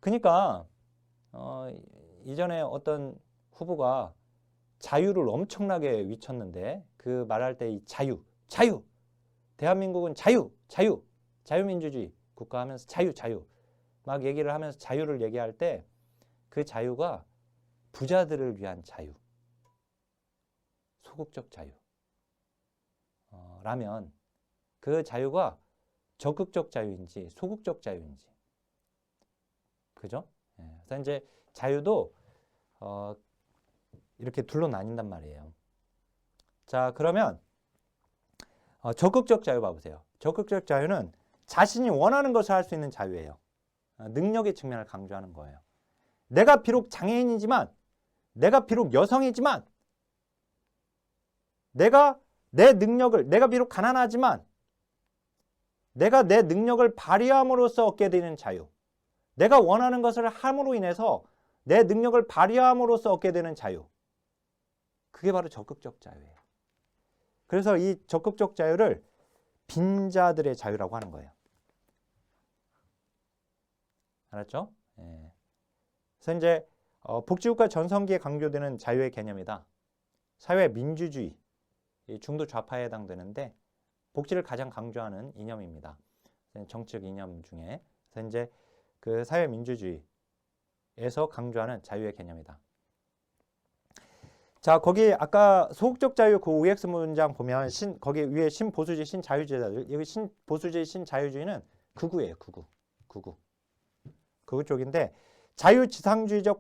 그러니까 이전에 어떤 후보가 자유를 엄청나게 외쳤는데 그 말할 때 이 자유, 대한민국은 자유민주주의 국가 하면서 자유 막 얘기를 하면서 자유를 얘기할 때 그 자유가 부자들을 위한 자유, 소극적 자유 라면 그 자유가 적극적 자유인지 소극적 자유인지, 그죠? 그래서 이제 자유도 이렇게 둘로 나뉜단 말이에요. 자, 그러면 적극적 자유 봐보세요. 적극적 자유는 자신이 원하는 것을 할 수 있는 자유예요. 능력의 측면을 강조하는 거예요. 내가 비록 장애인이지만, 내가 비록 여성이지만, 내가 비록 가난하지만, 내가 내 능력을 발휘함으로써 얻게 되는 자유, 내가 원하는 것을 함으로 인해서 내 능력을 발휘함으로써 얻게 되는 자유, 그게 바로 적극적 자유예요. 그래서 이 적극적 자유를 빈자들의 자유라고 하는 거예요. 알았죠? 예. 그래서 이제 복지국가 전성기에 강조되는 자유의 개념이다. 사회 민주주의, 중도 좌파에 해당되는데 복지를 가장 강조하는 이념입니다. 정책 이념 중에. 그래서 이제 그 사회 민주주의에서 강조하는 자유의 개념이다. 자, 거기 아까 소극적 자유 그 OX 문장 보면 거기 위에 신보수주의, 신자유주의자들, 여기 신보수주의, 신자유주의는 극우예요. 극우 쪽인데 자유지상주의적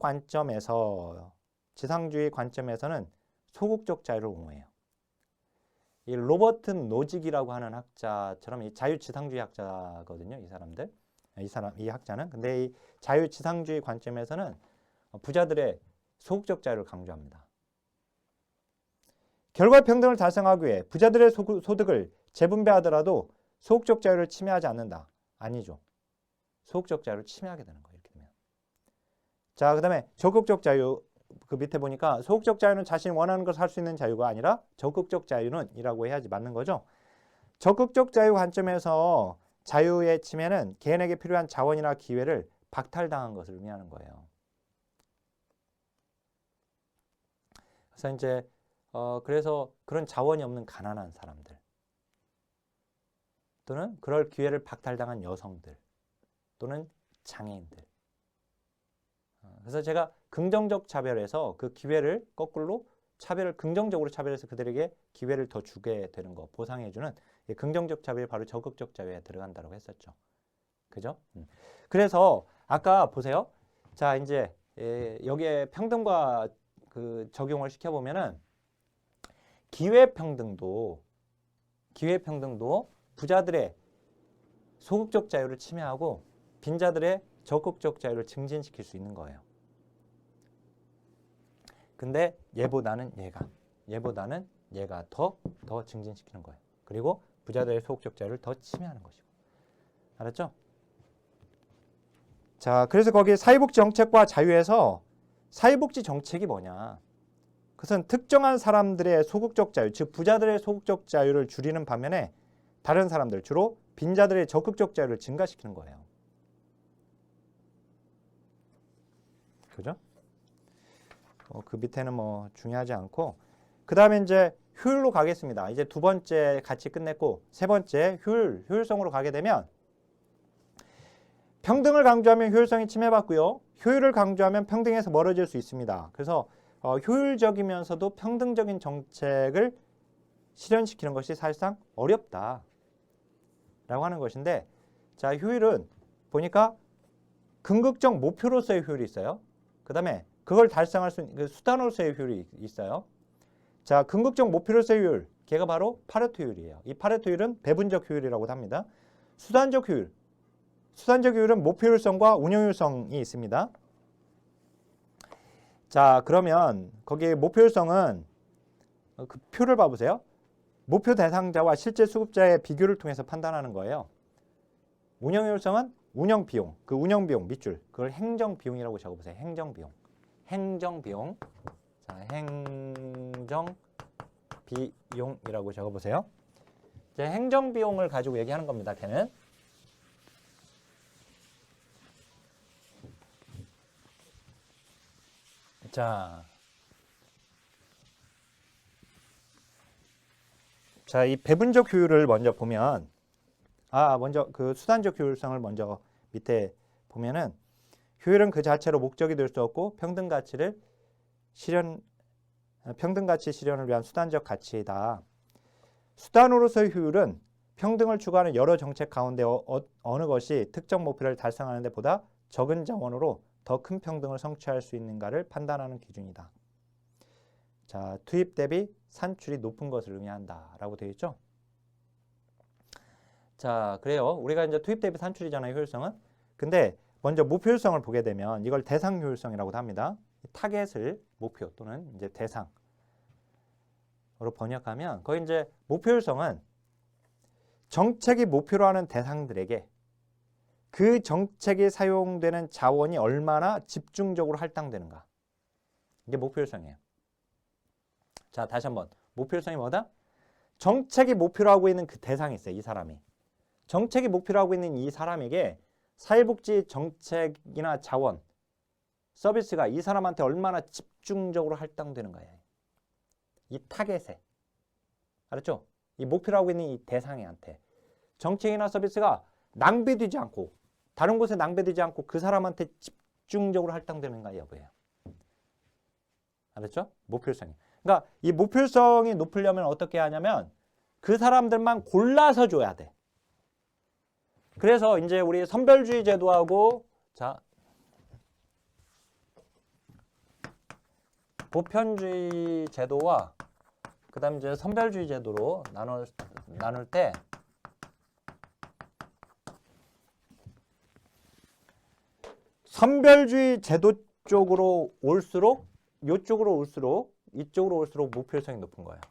지상주의 관점에서는 소극적 자유를 옹호해요. 이 로버트 노직이라고 하는 학자처럼 이 자유지상주의 학자거든요. 이 학자는. 근데 이 자유지상주의 관점에서는 부자들의 소극적 자유를 강조합니다. 결과 평등을 달성하기 위해 부자들의 소득을 재분배하더라도 소극적 자유를 침해하지 않는다. 아니죠. 소극적 자유를 침해하게 되는 거예요. 이렇게 되면. 자, 그 다음에 적극적 자유 그 밑에 보니까 소극적 자유는 자신이 원하는 것을 할 수 있는 자유가 아니라 적극적 자유는 이라고 해야지 맞는 거죠. 적극적 자유 관점에서 자유의 침해는 개인에게 필요한 자원이나 기회를 박탈당한 것을 의미하는 거예요. 그래서 이제 그래서 그런 자원이 없는 가난한 사람들 또는 그럴 기회를 박탈당한 여성들 또는 장애인들. 그래서 제가 긍정적 차별에서 그 기회를 거꾸로 긍정적으로 차별해서 그들에게 기회를 더 주게 되는 거, 보상해주는 긍정적 차별이 바로 적극적 자유에 들어간다고 했었죠. 그죠? 그래서 아까 보세요. 자, 이제 여기에 평등과 그 적용을 시켜보면은 기회평등도 부자들의 소극적 자유를 침해하고 빈자들의 적극적 자유를 증진시킬 수 있는 거예요. 근데 얘보다는 얘가 더 증진시키는 거예요. 그리고 부자들의 소극적 자유를 더 침해하는 것이고. 알았죠? 자, 그래서 거기 사회복지 정책과 자유에서 사회복지 정책이 뭐냐? 그것은 특정한 사람들의 소극적 자유, 즉 부자들의 소극적 자유를 줄이는 반면에 다른 사람들, 주로 빈자들의 적극적 자유를 증가시키는 거예요. 그죠? 그 밑에는 뭐 중요하지 않고, 그 다음에 이제 효율로 가겠습니다. 이제 두 번째 같이 끝냈고, 세 번째 효율성으로 가게 되면 평등을 강조하면 효율성이 침해받고요. 효율을 강조하면 평등에서 멀어질 수 있습니다. 그래서 효율적이면서도 평등적인 정책을 실현시키는 것이 사실상 어렵다라고 하는 것인데, 자, 효율은 보니까 궁극적 목표로서의 효율이 있어요. 그 다음에 그걸 달성할 수 있는 수단으로서의 효율이 있어요. 자, 궁극적 목표로서의 효율, 걔가 바로 파레토 효율이에요. 이 파레토 효율은 배분적 효율이라고도 합니다. 수단적 효율은 목표 효율성과 운영 효율성이 있습니다. 자, 그러면 거기 목표 효율성은 그 표를 봐보세요. 목표 대상자와 실제 수급자의 비교를 통해서 판단하는 거예요. 운영 효율성은 운영 비용, 그 운영 비용 밑줄, 그걸 행정 비용이라고 적어보세요. 행정 비용, 행정 비용. 자, 행정 비용이라고 적어보세요. 이제 행정 비용을 가지고 얘기하는 겁니다. 걔는. 자, 이 배분적 효율을 먼저 보면, 먼저 그 수단적 효율성을 먼저 밑에 보면은, 효율은 그 자체로 목적이 될 수 없고 평등 가치 실현을 위한 수단적 가치이다. 수단으로서의 효율은 평등을 추구하는 여러 정책 가운데 어느 것이 특정 목표를 달성하는 데 보다 적은 자원으로 더 큰 평등을 성취할 수 있는가를 판단하는 기준이다. 자, 투입 대비 산출이 높은 것을 의미한다라고 되어 있죠. 자, 그래요. 우리가 이제 투입 대비 산출이잖아요, 효율성은. 근데 먼저 목표 효율성을 보게 되면 이걸 대상 효율성이라고도 합니다. 타겟을 목표 또는 이제 대상으로 번역하면 거기 이제 목표 효율성은 정책이 목표로 하는 대상들에게 그 정책에 사용되는 자원이 얼마나 집중적으로 할당되는가. 이게 목표 효율성이에요. 자, 다시 한번. 목표 효율성이 뭐다? 정책이 목표로 하고 있는 그 대상이 있어요. 이 사람이. 정책이 목표로 하고 있는 이 사람에게 사회복지 정책이나 자원, 서비스가 이 사람한테 얼마나 집중적으로 할당되는가예요. 이 타겟에. 알았죠? 이 목표로 하고 있는 이 대상한테. 정책이나 서비스가 낭비되지 않고 다른 곳에 낭비되지 않고 그 사람한테 집중적으로 할당되는가 여부예요. 알았죠? 목표성이. 그러니까 이 목표성이 높으려면 어떻게 하냐면 그 사람들만 골라서 줘야 돼. 그래서 이제 우리 선별주의 제도하고 자 보편주의 제도와 그다음에 이제 선별주의 제도로 나눌 때 선별주의 제도 쪽으로 올수록 이쪽으로 올수록 이쪽으로 올수록 목표 효율성이 높은 거예요.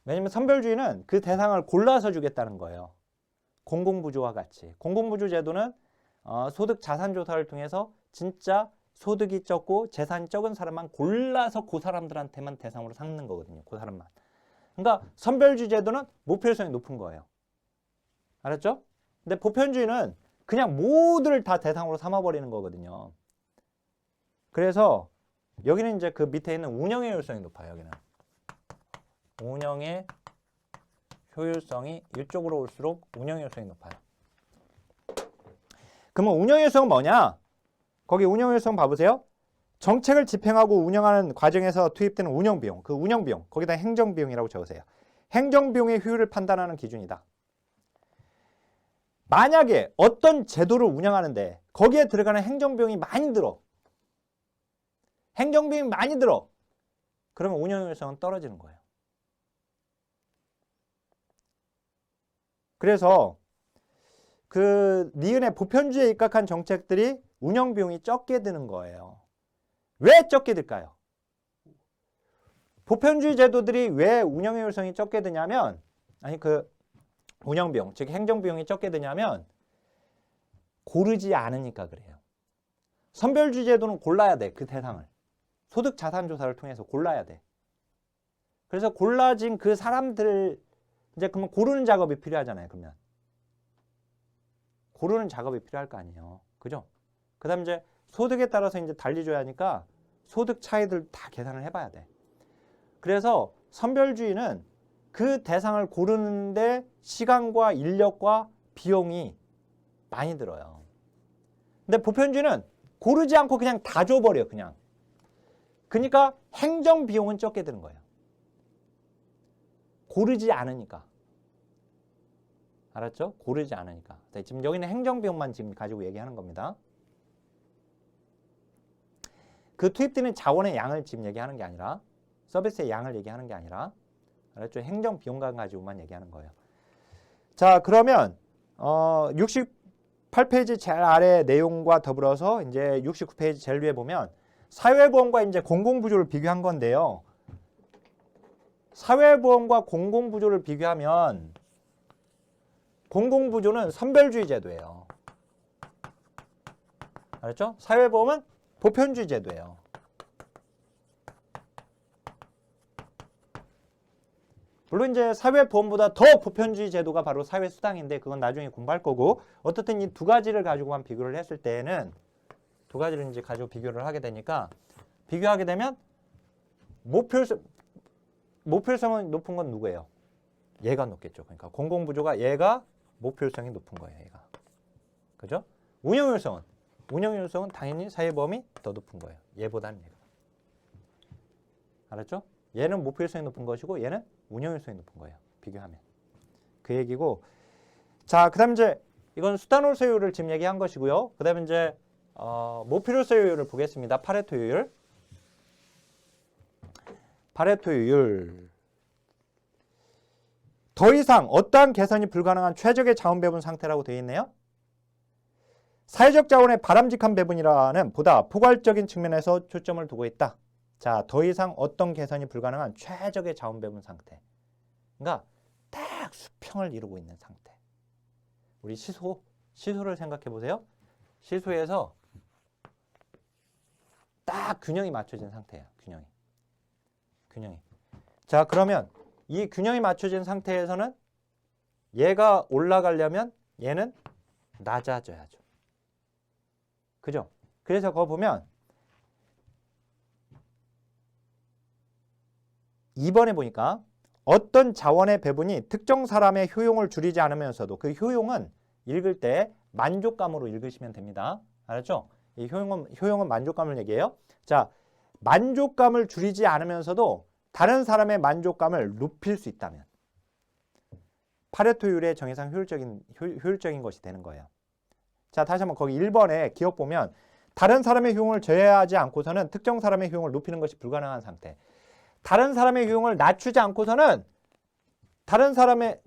왜냐면 선별주의는 그 대상을 골라서 주겠다는 거예요. 공공부조와 같이. 공공부조 제도는 소득 자산 조사를 통해서 진짜 소득이 적고 재산이 적은 사람만 골라서 그 사람들한테만 대상으로 삼는 거거든요. 그 사람만. 그러니까 선별주의 제도는 목표 효율성이 높은 거예요. 알았죠? 근데 보편주의는 그냥 모두를 다 대상으로 삼아버리는 거거든요. 그래서 여기는 이제 그 밑에 있는 운영의 효율성이 높아요. 여기는. 운영의 효율성이 이쪽으로 올수록 운영의 효율성이 높아요. 그러면 운영의 효율성은 뭐냐? 거기 운영의 효율성 봐보세요. 정책을 집행하고 운영하는 과정에서 투입되는 운영비용, 그 운영비용, 거기다 행정비용이라고 적으세요. 행정비용의 효율을 판단하는 기준이다. 만약에 어떤 제도를 운영하는데 거기에 들어가는 행정비용이 많이 들어. 행정비용이 많이 들어. 그러면 운영의 효율성은 떨어지는 거예요. 그래서 그 니은의 보편주의에 입각한 정책들이 운영비용이 적게 드는 거예요. 왜 적게 들까요? 보편주의 제도들이 왜 운영의 효율성이 적게 드냐면 운영비용, 즉 행정비용이 적게 드냐면 고르지 않으니까 그래요. 선별주의 제도는 골라야 돼. 그 대상을. 소득 자산 조사를 통해서 골라야 돼. 그래서 골라진 그 사람들 이제 그러면 고르는 작업이 필요하잖아요. 그러면 고르는 작업이 필요할 거 아니에요. 그죠? 그다음 이제 소득에 따라서 이제 달리줘야 하니까 소득 차이들 다 계산을 해봐야 돼. 그래서 선별주의는 그 대상을 고르는데 시간과 인력과 비용이 많이 들어요. 근데 보편주의는 고르지 않고 그냥 다 줘버려. 그냥. 그러니까 행정 비용은 적게 드는 거예요. 고르지 않으니까. 알았죠? 고르지 않으니까. 지금 여기는 행정비용만 지금 가지고 얘기하는 겁니다. 그 투입되는 자원의 양을 지금 얘기하는 게 아니라 서비스의 양을 얘기하는 게 아니라 알았죠? 행정비용만 가지고만 얘기하는 거예요. 자, 그러면 68 68페이지 제일 아래 내용과 더불어서 이제 69페이지 제일 위에 보면 사회보험과 이제 공공부조를 비교한 건데요. 사회보험과 공공부조를 비교하면 공공부조는 선별주의 제도예요. 알았죠? 사회보험은 보편주의 제도예요. 물론 이제 사회보험보다 더 보편주의 제도가 바로 사회수당인데 그건 나중에 공부할 거고, 어떻든 이 두 가지를 가지고만 비교를 했을 때에는 두 가지를 이제 가지고 비교를 하게 되니까, 비교하게 되면 모필성은 높은 건 누구예요? 얘가 높겠죠. 그러니까 공공부조가 얘가 모필성이 높은 거예요. 얘가. 그죠? 운영효율성은 당연히 사회보험이 더 높은 거예요. 얘보다는 얘가. 알았죠? 얘는 모필성이 높은 것이고 얘는 운영효율성이 높은 거예요. 비교하면. 그 얘기고. 자, 그 다음 이제 이건 수단홀수율을 지금 얘기한 것이고요. 그 다음에 이제 모필홀수율을 보겠습니다. 파레토율. 더 이상 어떠한 개선이 불가능한 최적의 자원 배분 상태라고 되어 있네요. 사회적 자원의 바람직한 배분이라는 보다 포괄적인 측면에서 초점을 두고 있다. 자, 더 이상 어떤 개선이 불가능한 최적의 자원 배분 상태. 그러니까 딱 수평을 이루고 있는 상태. 우리 시소를 생각해 보세요. 시소에서 딱 균형이 맞춰진 상태예요. 균형이. 자, 그러면 이 균형이 맞춰진 상태에서는 얘가 올라가려면 얘는 낮아져야죠. 그죠? 그래서 거기 보면 2번에 보니까 어떤 자원의 배분이 특정 사람의 효용을 줄이지 않으면서도, 그 효용은 읽을 때 만족감으로 읽으시면 됩니다. 알았죠? 이 효용은 만족감을 얘기해요. 자, 만족감을 줄이지 않으면서도 다른 사람의 만족감을 높일 수 있다면 파레토율의 정의상 효율적인 것이 되는 거예요. 자, 다시 한번 거기 1번에 기억 보면 다른 사람의 효용을 제외하지 않고서는 특정 사람의 효용을 높이는 것이 불가능한 상태. 다른 사람의 효용을 낮추지 않고서는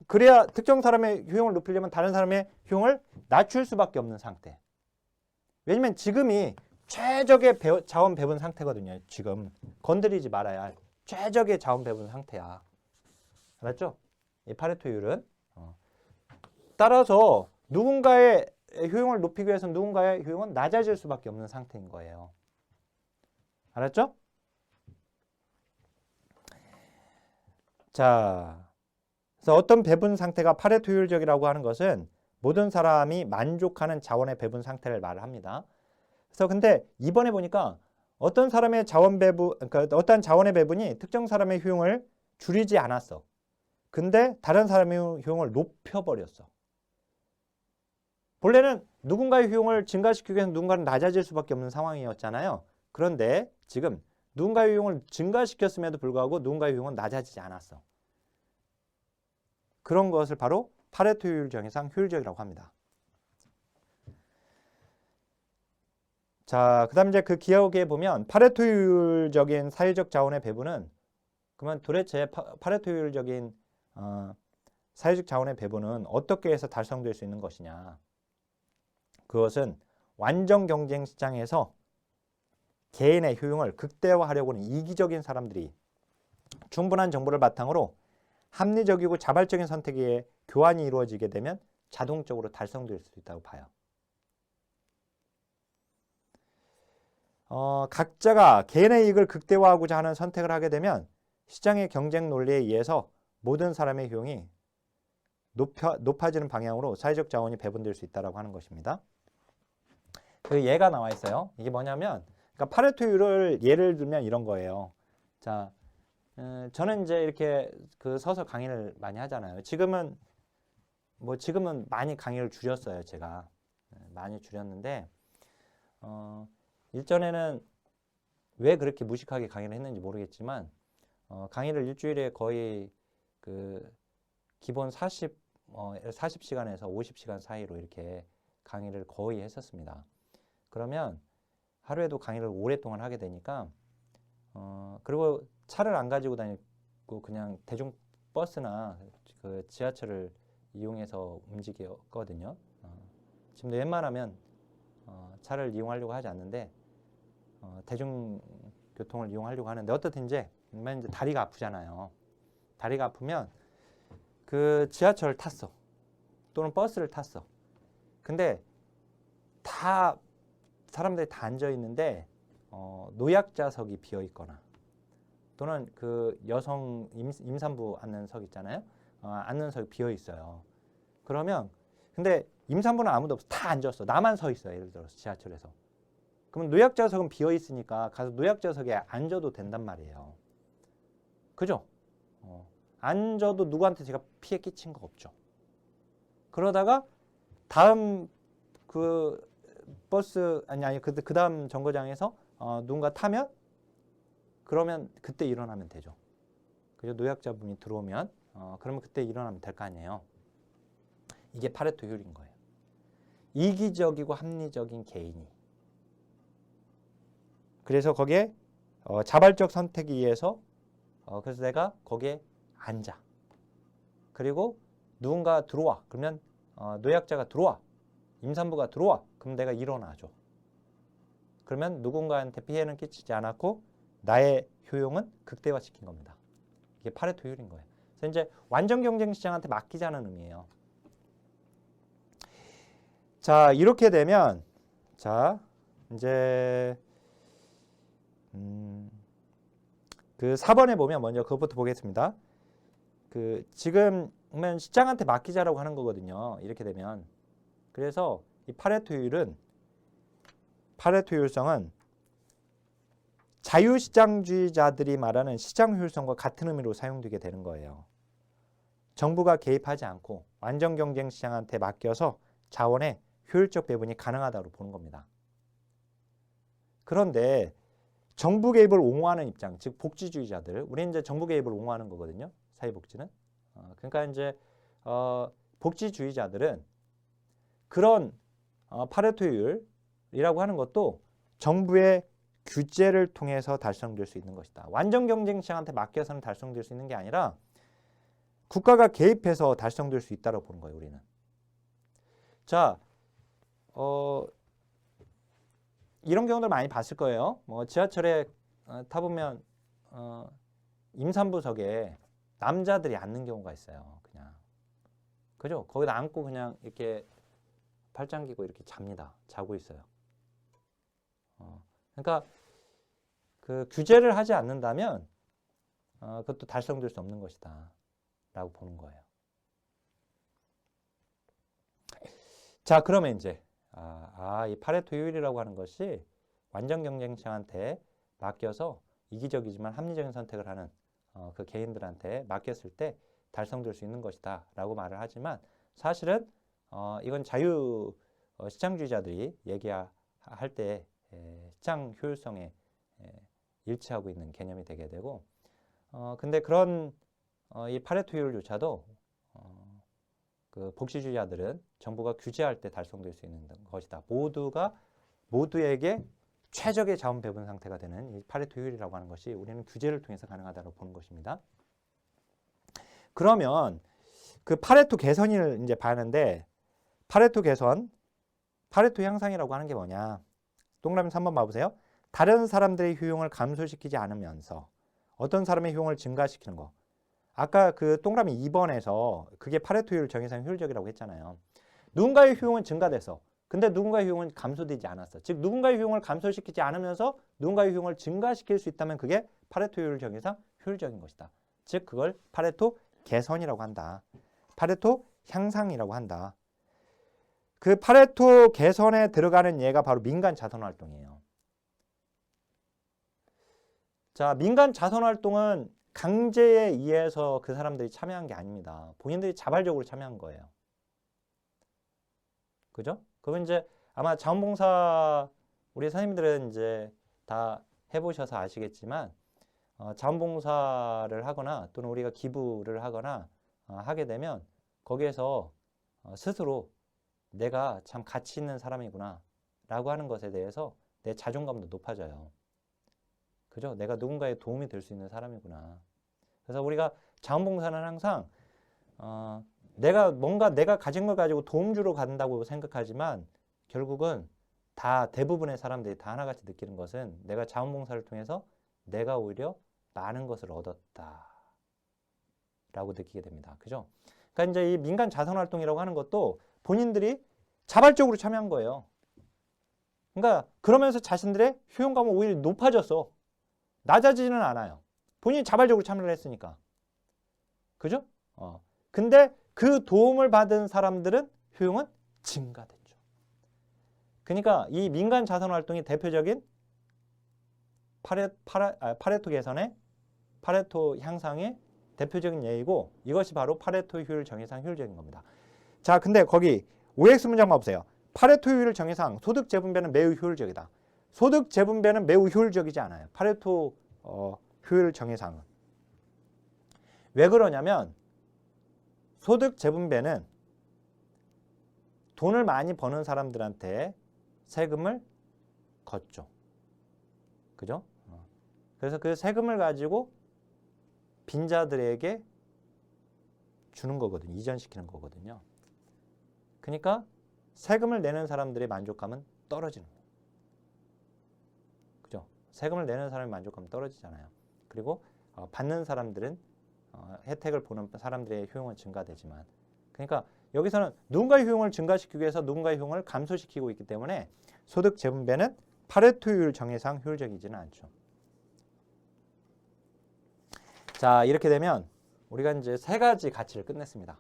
그래야 특정 사람의 효용을 높이려면 다른 사람의 효용을 낮출 수밖에 없는 상태. 왜냐면 지금이 최적의 자원 배분 상태거든요. 지금 건드리지 말아야 할 최적의 자원 배분 상태야. 알았죠? 이 파레토율은. 따라서 누군가의 효용을 높이기 위해서는 누군가의 효용은 낮아질 수밖에 없는 상태인 거예요. 알았죠? 자, 그래서 어떤 배분 상태가 파레토율적이라고 하는 것은 모든 사람이 만족하는 자원의 배분 상태를 말을 합니다. 그래서 근데 이번에 보니까 어떤 사람의 그러니까 어떤 자원의 배분이 특정 사람의 효용을 줄이지 않았어. 근데 다른 사람의 효용을 높여버렸어. 본래는 누군가의 효용을 증가시키기 위해서 누군가는 낮아질 수밖에 없는 상황이었잖아요. 그런데 지금 누군가의 효용을 증가시켰음에도 불구하고 누군가의 효용은 낮아지지 않았어. 그런 것을 바로 파레토율 정의상 효율적이라고 합니다. 자, 그 다음 이제 그 기억에 보면 파레토율적인 사회적 자원의 배분은, 그러면 도대체 파레토율적인 사회적 자원의 배분은 어떻게 해서 달성될 수 있는 것이냐. 그것은 완전 경쟁 시장에서 개인의 효용을 극대화하려고 하는 이기적인 사람들이 충분한 정보를 바탕으로 합리적이고 자발적인 선택의 교환이 이루어지게 되면 자동적으로 달성될 수 있다고 봐요. 각자가 개인의 이익을 극대화하고자 하는 선택을 하게 되면 시장의 경쟁 논리에 의해서 모든 사람의 효용이 높아지는 방향으로 사회적 자원이 배분될 수 있다고 하는 것입니다. 그 예가 나와 있어요. 이게 뭐냐면, 그러니까 파레토율을 예를 들면 이런 거예요. 자, 저는 이제 이렇게 서서 강의를 많이 하잖아요. 지금은 많이 강의를 줄였어요. 제가 많이 줄였는데 일전에는 왜 그렇게 무식하게 강의를 했는지 모르겠지만 강의를 일주일에 거의 기본 40시간에서 50시간 사이로 이렇게 강의를 거의 했었습니다. 그러면 하루에도 강의를 오랫동안 하게 되니까 그리고 차를 안 가지고 다니고 그냥 대중버스나 지하철을 이용해서 움직였거든요. 지금도 웬만하면 차를 이용하려고 하지 않는데 대중교통을 이용하려고 하는데 어떻든지 이제 다리가 아프잖아요. 다리가 아프면 그 지하철을 탔어. 또는 버스를 탔어. 근데 다 사람들이 다 앉아 있는데 노약자석이 비어 있거나 또는 그 여성 임산부 앉는 석 있잖아요. 앉는 석이 비어 있어요. 그러면 근데 임산부는 아무도 없어. 다 앉았어. 나만 서 있어. 예를 들어서 지하철에서. 그러면 노약자석은 비어 있으니까 가서 노약자석에 앉아도 된단 말이에요. 그죠? 앉아도 누구한테 제가 피해 끼친 거 없죠. 그러다가 다음 그 버스 아니 그 다음 정거장에서 누군가 타면 그러면 그때 일어나면 되죠. 그죠? 노약자분이 들어오면 그러면 그때 일어나면 될 거 아니에요. 이게 파레토 효율인 거예요. 이기적이고 합리적인 개인이. 그래서 거기에 자발적 선택에 의해서 그래서 내가 거기에 앉아. 그리고 누군가 들어와. 그러면 노약자가 들어와. 임산부가 들어와. 그럼 내가 일어나죠. 그러면 누군가한테 피해는 끼치지 않았고 나의 효용은 극대화시킨 겁니다. 이게 파레토 효율인 거예요. 그래서 이제 완전 경쟁 시장한테 맡기자는 의미예요. 자, 이렇게 되면 자, 이제 그 4번에 보면 먼저 그것부터 보겠습니다. 그 지금은 시장한테 맡기자라고 하는 거거든요. 이렇게 되면. 그래서 이 파레토 효율성은 자유시장주의자들이 말하는 시장 효율성과 같은 의미로 사용되게 되는 거예요. 정부가 개입하지 않고 완전 경쟁 시장한테 맡겨서 자원의 효율적 배분이 가능하다고 보는 겁니다. 그런데 정부 개입을 옹호하는 입장, 즉 복지주의자들, 우리는 이제 정부 개입을 옹호하는 거거든요. 사회복지는. 그러니까 이제 복지주의자들은 그런 파레토 효율이라고 하는 것도 정부의 규제를 통해서 달성될 수 있는 것이다. 완전 경쟁 시장한테 맡겨서는 달성될 수 있는 게 아니라 국가가 개입해서 달성될 수 있다고 보는 거예요, 우리는. 자, 이런 경우들 많이 봤을 거예요. 뭐 지하철에 타보면 임산부석에 남자들이 앉는 경우가 있어요. 그냥 그죠? 거기다 앉고 그냥 이렇게 팔짱 끼고 이렇게 잡니다. 자고 있어요. 그러니까 그 규제를 하지 않는다면 그것도 달성될 수 없는 것이다 라고 보는 거예요. 자, 그러면 이제 이 파레토 효율이라고 하는 것이 완전 경쟁자한테 맡겨서 이기적이지만 합리적인 선택을 하는 그 개인들한테 맡겼을 때 달성될 수 있는 것이다 라고 말을 하지만 사실은 이건 자유 시장주의자들이 얘기할 때 시장 효율성에 일치하고 있는 개념이 되게 되고 근데 그런 이 파레토 효율조차도 그 복지주의자들은 정부가 규제할 때 달성될 수 있는 것이다. 모두에게 최적의 자원 배분 상태가 되는 이 파레토 효율이라고 하는 것이 우리는 규제를 통해서 가능하다고 보는 것입니다. 그러면 그 파레토 개선을 이제 봐야하는데 파레토 개선, 파레토 향상이라고 하는 게 뭐냐? 동그라미 3번 봐보세요. 다른 사람들의 효용을 감소시키지 않으면서 어떤 사람의 효용을 증가시키는 거. 아까 그 동그라미 2번에서 그게 파레토 효율 정의상 효율적이라고 했잖아요. 누군가의 효용은 증가돼서 근데 누군가의 효용은 감소되지 않았어. 즉 누군가의 효용을 감소시키지 않으면서 누군가의 효용을 증가시킬 수 있다면 그게 파레토 효율 정의상 효율적인 것이다. 즉 그걸 파레토 개선이라고 한다. 파레토 향상이라고 한다. 그 파레토 개선에 들어가는 예가 바로 민간 자선활동이에요. 자, 민간 자선활동은 강제에 의해서 그 사람들이 참여한 게 아닙니다. 본인들이 자발적으로 참여한 거예요. 그죠? 그건 이제 아마 자원봉사 우리 선생님들은 이제 다 해보셔서 아시겠지만 자원봉사를 하거나 또는 우리가 기부를 하거나 하게 되면 거기에서 스스로 내가 참 가치 있는 사람이구나 라고 하는 것에 대해서 내 자존감도 높아져요. 그죠? 내가 누군가에 도움이 될 수 있는 사람이구나. 그래서 우리가 자원봉사는 항상 내가 가진 걸 가지고 도움 주러 간다고 생각하지만 결국은 대부분의 사람들이 다 하나같이 느끼는 것은 내가 자원봉사를 통해서 내가 오히려 많은 것을 얻었다 라고 느끼게 됩니다. 그죠? 그러니까 이제 이 민간 자선활동이라고 하는 것도 본인들이 자발적으로 참여한 거예요. 그러니까 그러면서 자신들의 효용감은 오히려 높아졌어. 낮아지지는 않아요. 본인이 자발적으로 참여를 했으니까. 그죠? 근데 그 도움을 받은 사람들은 효용은 증가됐죠. 그러니까 이 민간 자선활동이 대표적인 파레토 개선의 파레토 향상의 대표적인 예이고 이것이 바로 파레토 효율 정의상 효율적인 겁니다. 자, 근데 거기 OX 문장만 보세요. 파레토 효율 정의상 소득 재분배는 매우 효율적이다. 소득 재분배는 매우 효율적이지 않아요. 파레토 효율 정의상은. 왜 그러냐면 소득 재분배는 돈을 많이 버는 사람들한테 세금을 걷죠. 그죠? 그래서 그 세금을 가지고 빈자들에게 주는 거거든요. 이전시키는 거거든요. 그러니까 세금을 내는 사람들의 만족감은 떨어지는 거예요. 그죠? 세금을 내는 사람의 만족감은 떨어지잖아요. 그리고 받는 사람들은 혜택을 보는 사람들의 효용은 증가되지만 그러니까 여기서는 누군가의 효용을 증가시키기 위해서 누군가의 효용을 감소시키고 있기 때문에 소득 재분배는 파레토 효율 정의상 효율적이지는 않죠. 자, 이렇게 되면 우리가 이제 세 가지 가치를 끝냈습니다.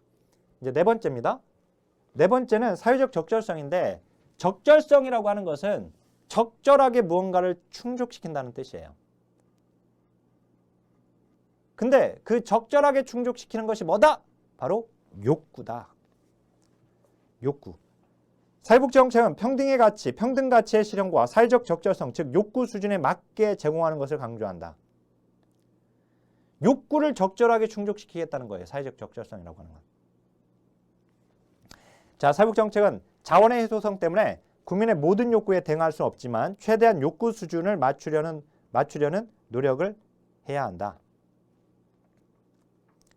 이제 네 번째입니다. 네 번째는 사회적 적절성인데 적절성이라고 하는 것은 적절하게 무언가를 충족시킨다는 뜻이에요. 근데 그 적절하게 충족시키는 것이 뭐다? 바로 욕구다. 욕구. 사회복지정책은 평등의 가치, 평등 가치의 실현과 사회적 적절성, 즉 욕구 수준에 맞게 제공하는 것을 강조한다. 욕구를 적절하게 충족시키겠다는 거예요. 사회적 적절성이라고 하는 건. 자, 사회복지정책은 자원의 해소성 때문에 국민의 모든 욕구에 대응할 수는 없지만 최대한 욕구 수준을 맞추려는 노력을 해야 한다.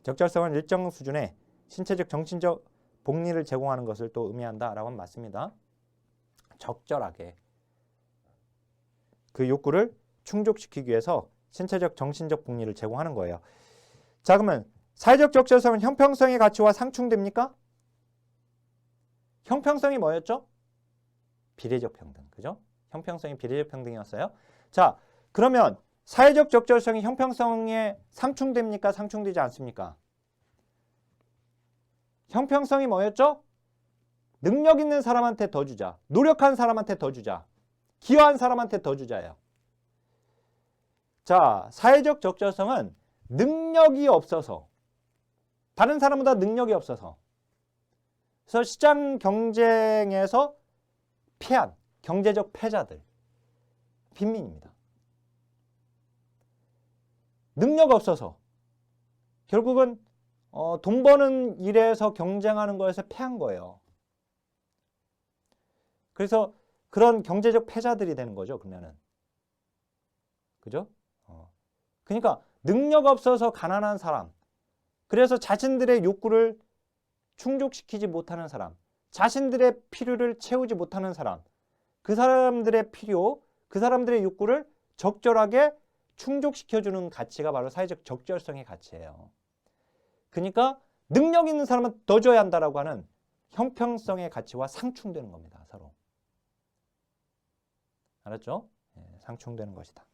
적절성은 일정 수준의 신체적, 정신적 복리를 제공하는 것을 또 의미한다라고 하면 맞습니다. 적절하게 그 욕구를 충족시키기 위해서 신체적, 정신적 복리를 제공하는 거예요. 자, 그러면 사회적 적절성은 형평성의 가치와 상충됩니까? 형평성이 뭐였죠? 비례적 평등, 그죠? 형평성이 비례적 평등이었어요. 자, 그러면 사회적 적절성이 형평성에 상충됩니까? 상충되지 않습니까? 형평성이 뭐였죠? 능력 있는 사람한테 더 주자. 노력한 사람한테 더 주자. 기여한 사람한테 더 주자예요. 자, 사회적 적절성은 능력이 없어서 다른 사람보다 능력이 없어서 그래서 시장 경쟁에서 패한 경제적 패자들, 빈민입니다. 능력 없어서 결국은 돈 버는 일에서 경쟁하는 거에서 패한 거예요. 그래서 그런 경제적 패자들이 되는 거죠. 그러면은. 그죠? 그러니까 능력 없어서 가난한 사람, 그래서 자신들의 욕구를 충족시키지 못하는 사람, 자신들의 필요를 채우지 못하는 사람, 그 사람들의 필요, 그 사람들의 욕구를 적절하게 충족시켜주는 가치가 바로 사회적 적절성의 가치예요. 그러니까 능력 있는 사람은 더 줘야 한다라고 하는 형평성의 가치와 상충되는 겁니다. 서로. 알았죠? 상충되는 것이다.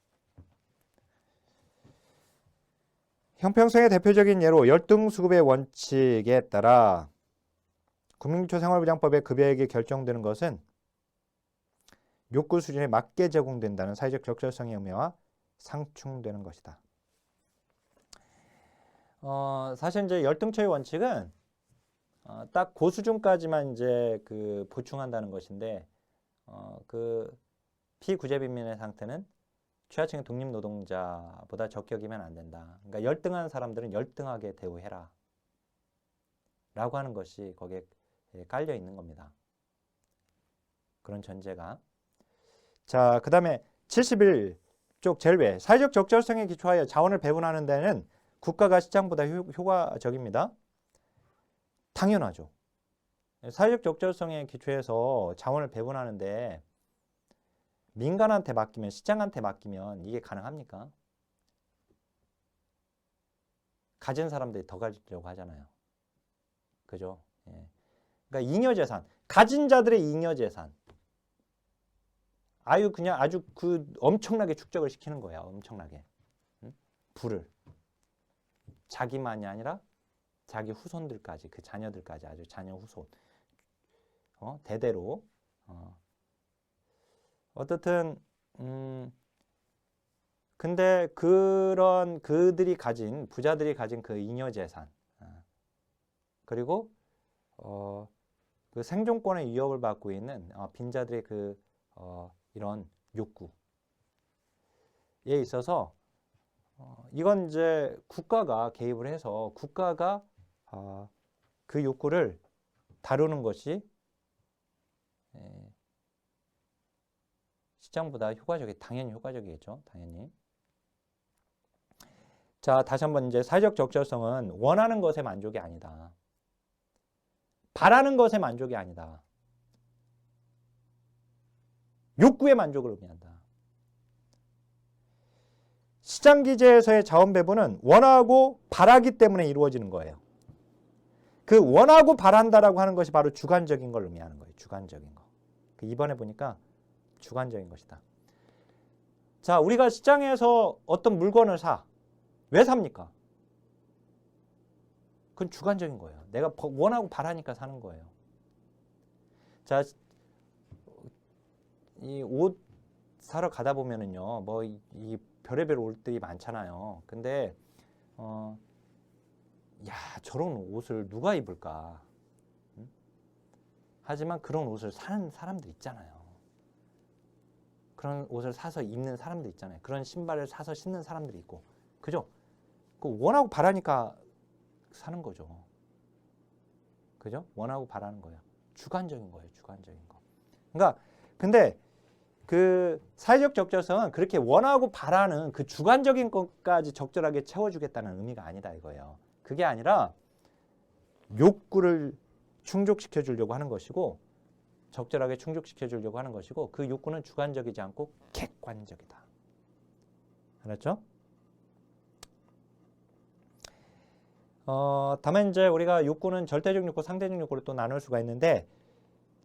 형평성의 대표적인 예로 열등수급의 원칙에 따라 국민기초생활보장법의 급여액이 결정되는 것은 욕구 수준에 맞게 제공된다는 사회적 적절성의 의미와 상충되는 것이다. 사실 이제 열등처의 원칙은 딱 그 수준까지만 이제 그 보충한다는 것인데 그 피구제빈민의 상태는 취하층의 독립노동자보다 적격이면 안 된다. 그러니까 열등한 사람들은 열등하게 대우해라. 라고 하는 것이 거기에 깔려 있는 겁니다. 그런 전제가. 자, 그 다음에 71쪽 제일 위에 사회적 적절성에 기초하여 자원을 배분하는 데는 국가가 시장보다 효과적입니다. 당연하죠. 사회적 적절성에 기초해서 자원을 배분하는데 민간한테 맡기면, 시장한테 맡기면 이게 가능합니까? 가진 사람들이 더 가지려고 하잖아요. 그죠? 예. 그러니까 잉여재산, 가진 자들의 잉여재산. 그냥 아주 그 엄청나게 축적을 시키는 거야. 엄청나게. 응? 부를. 자기만이 아니라 자기 후손들까지, 그 자녀들까지, 아주 자녀 후손. 대대로. 어떻든 근데 그런 그들이 가진, 부자들이 가진 그 잉여재산, 그리고 그 생존권의 위협을 받고 있는 빈자들의 그 이런 욕구에 있어서 이건 이제 국가가 개입을 해서 국가가 그 욕구를 다루는 것이 시장보다 당연히 효과적이겠죠. 당연히. 자, 다시 한번 이제 사회적 적절성은 원하는 것의 만족이 아니다. 바라는 것의 만족이 아니다. 욕구의 만족을 의미한다. 시장 기제에서의 자원 배분은 원하고 바라기 때문에 이루어지는 거예요. 그 원하고 바란다라고 하는 것이 바로 주관적인 걸 의미하는 거예요. 주관적인 거. 이번에 보니까 주관적인 것이다. 자, 우리가 시장에서 어떤 물건을 사. 왜 삽니까? 그건 주관적인 거예요. 내가 원하고 바라니까 사는 거예요. 자, 이 옷 사러 가다 보면은요, 뭐 이 별의별 옷들이 많잖아요. 근데 야, 저런 옷을 누가 입을까? 응? 하지만 그런 옷을 사는 사람들 있잖아요. 그런 옷을 사서 입는 사람들 있잖아요. 그런 신발을 사서 신는 사람들이 있고, 그죠? 그 원하고 바라니까 사는 거죠. 그죠? 원하고 바라는 거예요. 주관적인 거예요. 주관적인 거. 그러니까 근데 그 사회적 적절성은 그렇게 원하고 바라는 그 주관적인 것까지 적절하게 채워주겠다는 의미가 아니다 이거예요. 그게 아니라 욕구를 충족시켜 주려고 하는 것이고, 적절하게 충족시켜 주려고 하는 것이고, 그 욕구는 주관적이지 않고 객관적이다. 알았죠? 다만 이제 우리가 욕구는 절대적 욕구, 상대적 욕구를 또 나눌 수가 있는데,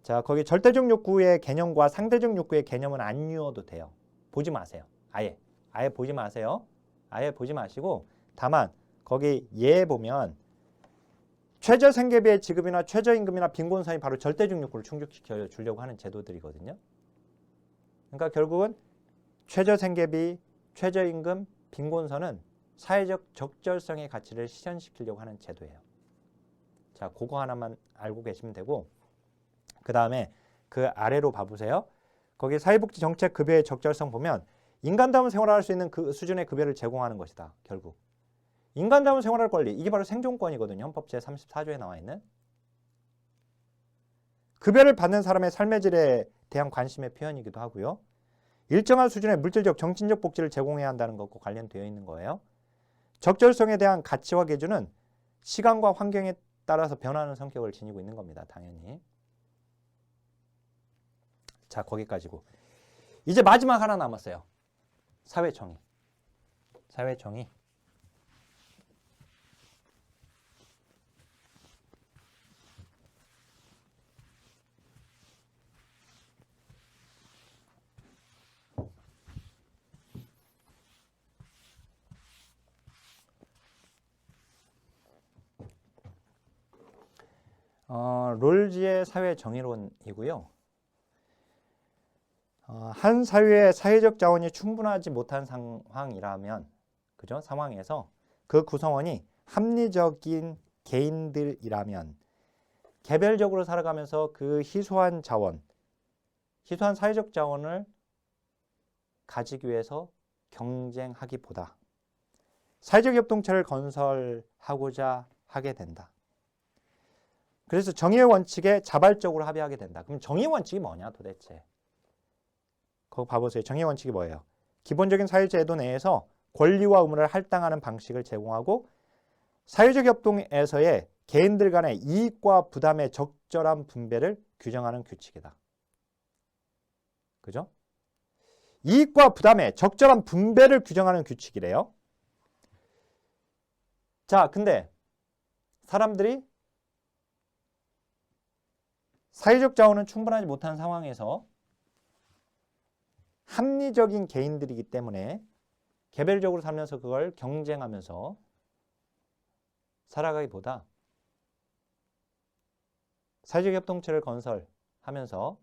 자, 거기 절대적 욕구의 개념과 상대적 욕구의 개념은 안 유어도 돼요. 보지 마세요. 아예 보지 마세요. 아예 보지 마시고, 다만 거기 예에 보면 최저생계비의 지급이나 최저임금이나 빈곤선이 바로 절대적 욕구를 충족시켜 주려고 하는 제도들이거든요. 그러니까 결국은 최저생계비, 최저임금, 빈곤선은 사회적 적절성의 가치를 실현시키려고 하는 제도예요. 자, 그거 하나만 알고 계시면 되고, 그 다음에 그 아래로 봐보세요. 거기 사회복지 정책 급여의 적절성 보면 인간다운 생활을 할 수 있는 그 수준의 급여를 제공하는 것이다. 결국 인간다운 생활할 권리, 이게 바로 생존권이거든요. 헌법 제34조에 나와 있는. 급여를 받는 사람의 삶의 질에 대한 관심의 표현이기도 하고요. 일정한 수준의 물질적, 정신적 복지를 제공해야 한다는 것과 관련되어 있는 거예요. 적절성에 대한 가치와 기준은 시간과 환경에 따라서 변하는 성격을 지니고 있는 겁니다. 당연히. 자, 거기까지고. 이제 마지막 하나 남았어요. 사회정의. 사회정의. 롤지의 사회정의론이고요. 한 사회의 사회적 자원이 충분하지 못한 상황이라면, 그죠? 상황에서 그 구성원이 합리적인 개인들이라면 개별적으로 살아가면서 그 희소한 자원, 희소한 사회적 자원을 가지기 위해서 경쟁하기보다 사회적 협동체를 건설하고자 하게 된다. 그래서 정의의 원칙에 자발적으로 합의하게 된다. 그럼 정의의 원칙이 뭐냐 도대체? 거기 봐보세요. 정의의 원칙이 뭐예요? 기본적인 사회제도 내에서 권리와 의무를 할당하는 방식을 제공하고 사회적 협동에서의 개인들 간의 이익과 부담의 적절한 분배를 규정하는 규칙이다. 그죠? 이익과 부담의 적절한 분배를 규정하는 규칙이래요. 자, 근데 사람들이 사회적 자원은 충분하지 못한 상황에서 합리적인 개인들이기 때문에 개별적으로 살면서 그걸 경쟁하면서 살아가기보다 사회적 협동체를 건설하면서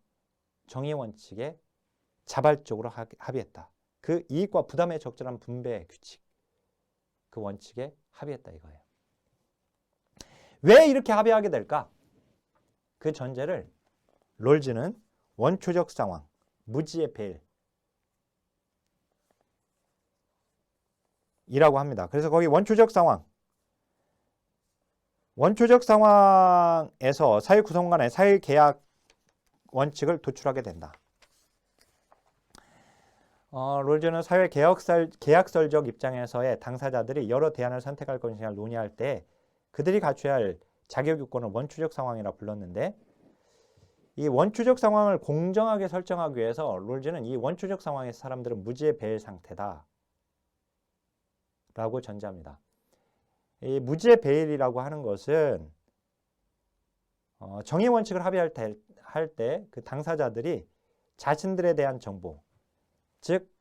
정의 원칙에 자발적으로 합의했다. 그 이익과 부담의 적절한 분배 규칙, 그 원칙에 합의했다 이거예요. 왜 이렇게 합의하게 될까? 그 전제를 롤즈는 원초적 상황, 무지의 배일 이라고 합니다. 그래서 거기 원초적 상황에서 사회 구성 간의 사회 계약 원칙을 도출하게 된다. 롤즈는 사회 계약설적 입장에서의 당사자들이 여러 대안을 선택할 것인가를 논의할 때 그들이 갖춰야 할 자격 요건을 원초적 상황이라 불렀는데, 이 원초적 상황을 공정하게 설정하기 위해서 롤즈는 이 원초적 상황에서 사람들은 무지의 배일 상태다 라고 전제합니다. 이 무지의 배일이라고 하는 것은 정의 원칙을 합의할 때 그 당사자들이 자신들에 대한 정보, 즉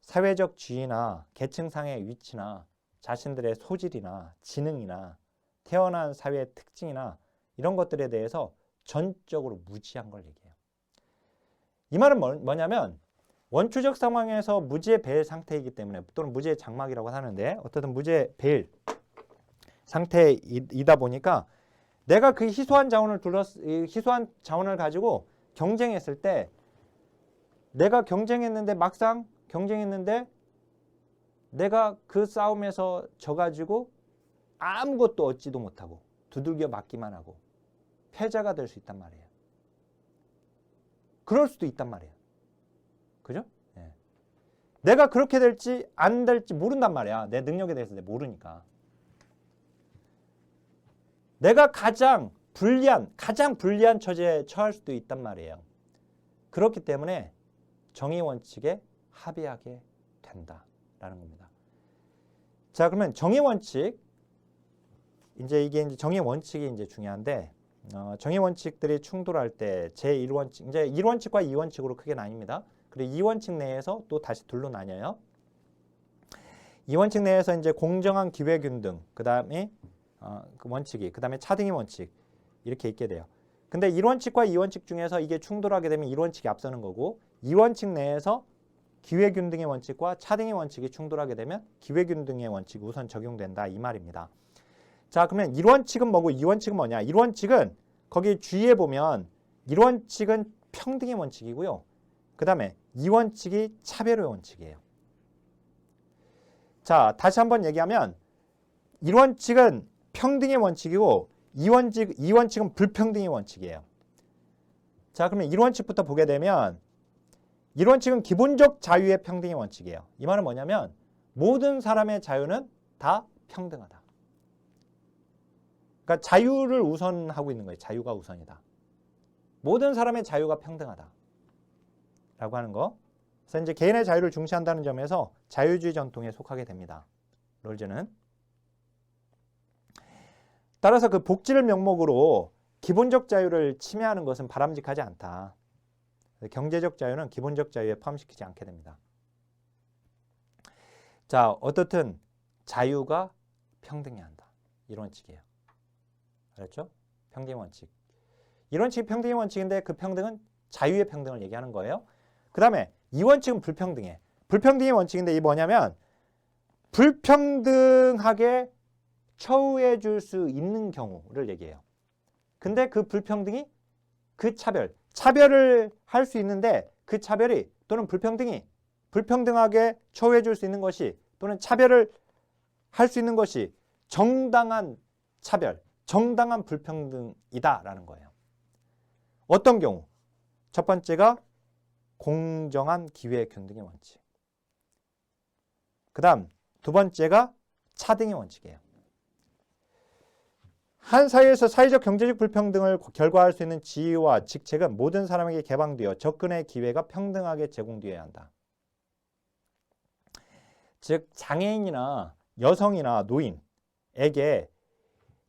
사회적 지위나 계층상의 위치나 자신들의 소질이나 지능이나 태어난 사회의 특징이나 이런 것들에 대해서 전적으로 무지한 걸 얘기해요. 이 말은 뭐냐면 원초적 상황에서 무지의 배일 상태이기 때문에, 또는 무지의 장막이라고 하는데 어떻든 무지의 배일 상태이다 보니까 내가 그 희소한 자원을 가지고 경쟁했을 때, 내가 경쟁했는데 막상 경쟁했는데 내가 그 싸움에서 져가지고 아무것도 얻지도 못하고 두들겨 맞기만 하고 패자가 될 수 있단 말이에요. 그럴 수도 있단 말이에요. 그죠? 네. 내가 그렇게 될지 안 될지 모른단 말이야. 내 능력에 대해서 내가 모르니까. 내가 가장 불리한 처지에 처할 수도 있단 말이에요. 그렇기 때문에 정의 원칙에 합의하게 된다라는 겁니다. 자, 그러면 정의 원칙, 이게 정의 원칙이 중요한데, 정의 원칙들이 충돌할 때 제1원칙, 이제 1원칙과 2원칙으로 크게 나뉩니다. 그리고 2원칙 내에서 또 다시 둘로 나뉘어요. 2원칙 내에서 이제 공정한 기회균등, 그 다음에 그 원칙이, 그 다음에 차등의 원칙 이렇게 있게 돼요. 근데 1원칙과 2원칙 중에서 이게 충돌하게 되면 1원칙이 앞서는 거고, 2원칙 내에서 기회균등의 원칙과 차등의 원칙이 충돌하게 되면 기회균등의 원칙이 우선 적용된다 이 말입니다. 자, 그러면 1원칙은 뭐고 2원칙은 뭐냐? 1원칙은 거기 주의해 보면 1원칙은 평등의 원칙이고요. 그 다음에 2원칙이 차별의 원칙이에요. 자, 다시 한번 얘기하면 1원칙은 평등의 원칙이고 2원칙은 불평등의 원칙이에요. 자, 그러면 1원칙부터 보게 되면 1원칙은 기본적 자유의 평등의 원칙이에요. 이 말은 뭐냐면 모든 사람의 자유는 다 평등하다. 그러니까 자유를 우선하고 있는 거예요. 자유가 우선이다. 모든 사람의 자유가 평등하다 라고 하는 거. 그래서 이제 개인의 자유를 중시한다는 점에서 자유주의 전통에 속하게 됩니다. 롤즈는. 따라서 그 복지를 명목으로 기본적 자유를 침해하는 것은 바람직하지 않다. 경제적 자유는 기본적 자유에 포함시키지 않게 됩니다. 자, 어떻든 자유가 평등해야 한다. 이런 원칙이에요. 알았죠? 평등의 원칙. 이런 원칙이 평등의 원칙인데 그 평등은 자유의 평등을 얘기하는 거예요. 그 다음에 이 원칙은 불평등해. 불평등의 원칙인데 이게 뭐냐면 불평등하게 처우해 줄 수 있는 경우를 얘기해요. 근데 그 불평등이 그 차별을 할 수 있는데 그 차별이 또는 불평등이 불평등하게 처우해 줄 수 있는 것이 또는 차별을 할 수 있는 것이 정당한 차별, 정당한 불평등이다라는 거예요. 어떤 경우? 첫 번째가 공정한 기회균등의 원칙. 그 다음 두 번째가 차등의 원칙이에요. 한 사회에서 사회적 경제적 불평등을 결과할 수 있는 지위와 직책은 모든 사람에게 개방되어 접근의 기회가 평등하게 제공되어야 한다. 즉 장애인이나 여성이나 노인에게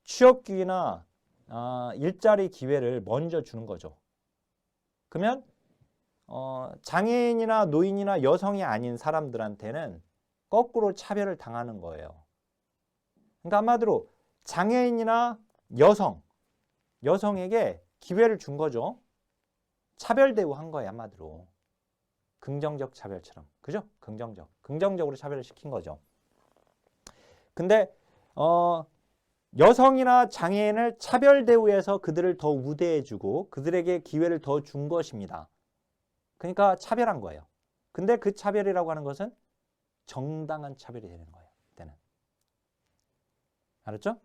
취업 기회나 일자리 기회를 먼저 주는 거죠. 그러면 장애인이나 노인이나 여성이 아닌 사람들한테는 거꾸로 차별을 당하는 거예요. 그러니까 한마디로 장애인이나 여성에게 기회를 준 거죠. 차별 대우한 거예요, 한마디로. 긍정적 차별처럼. 그죠? 긍정적으로 차별을 시킨 거죠. 근데 여성이나 장애인을 차별 대우해서 그들을 더 우대해주고 그들에게 기회를 더 준 것입니다. 그러니까 차별한 거예요. 근데 그 차별이라고 하는 것은 정당한 차별이 되는 거예요. 그때는. 알았죠?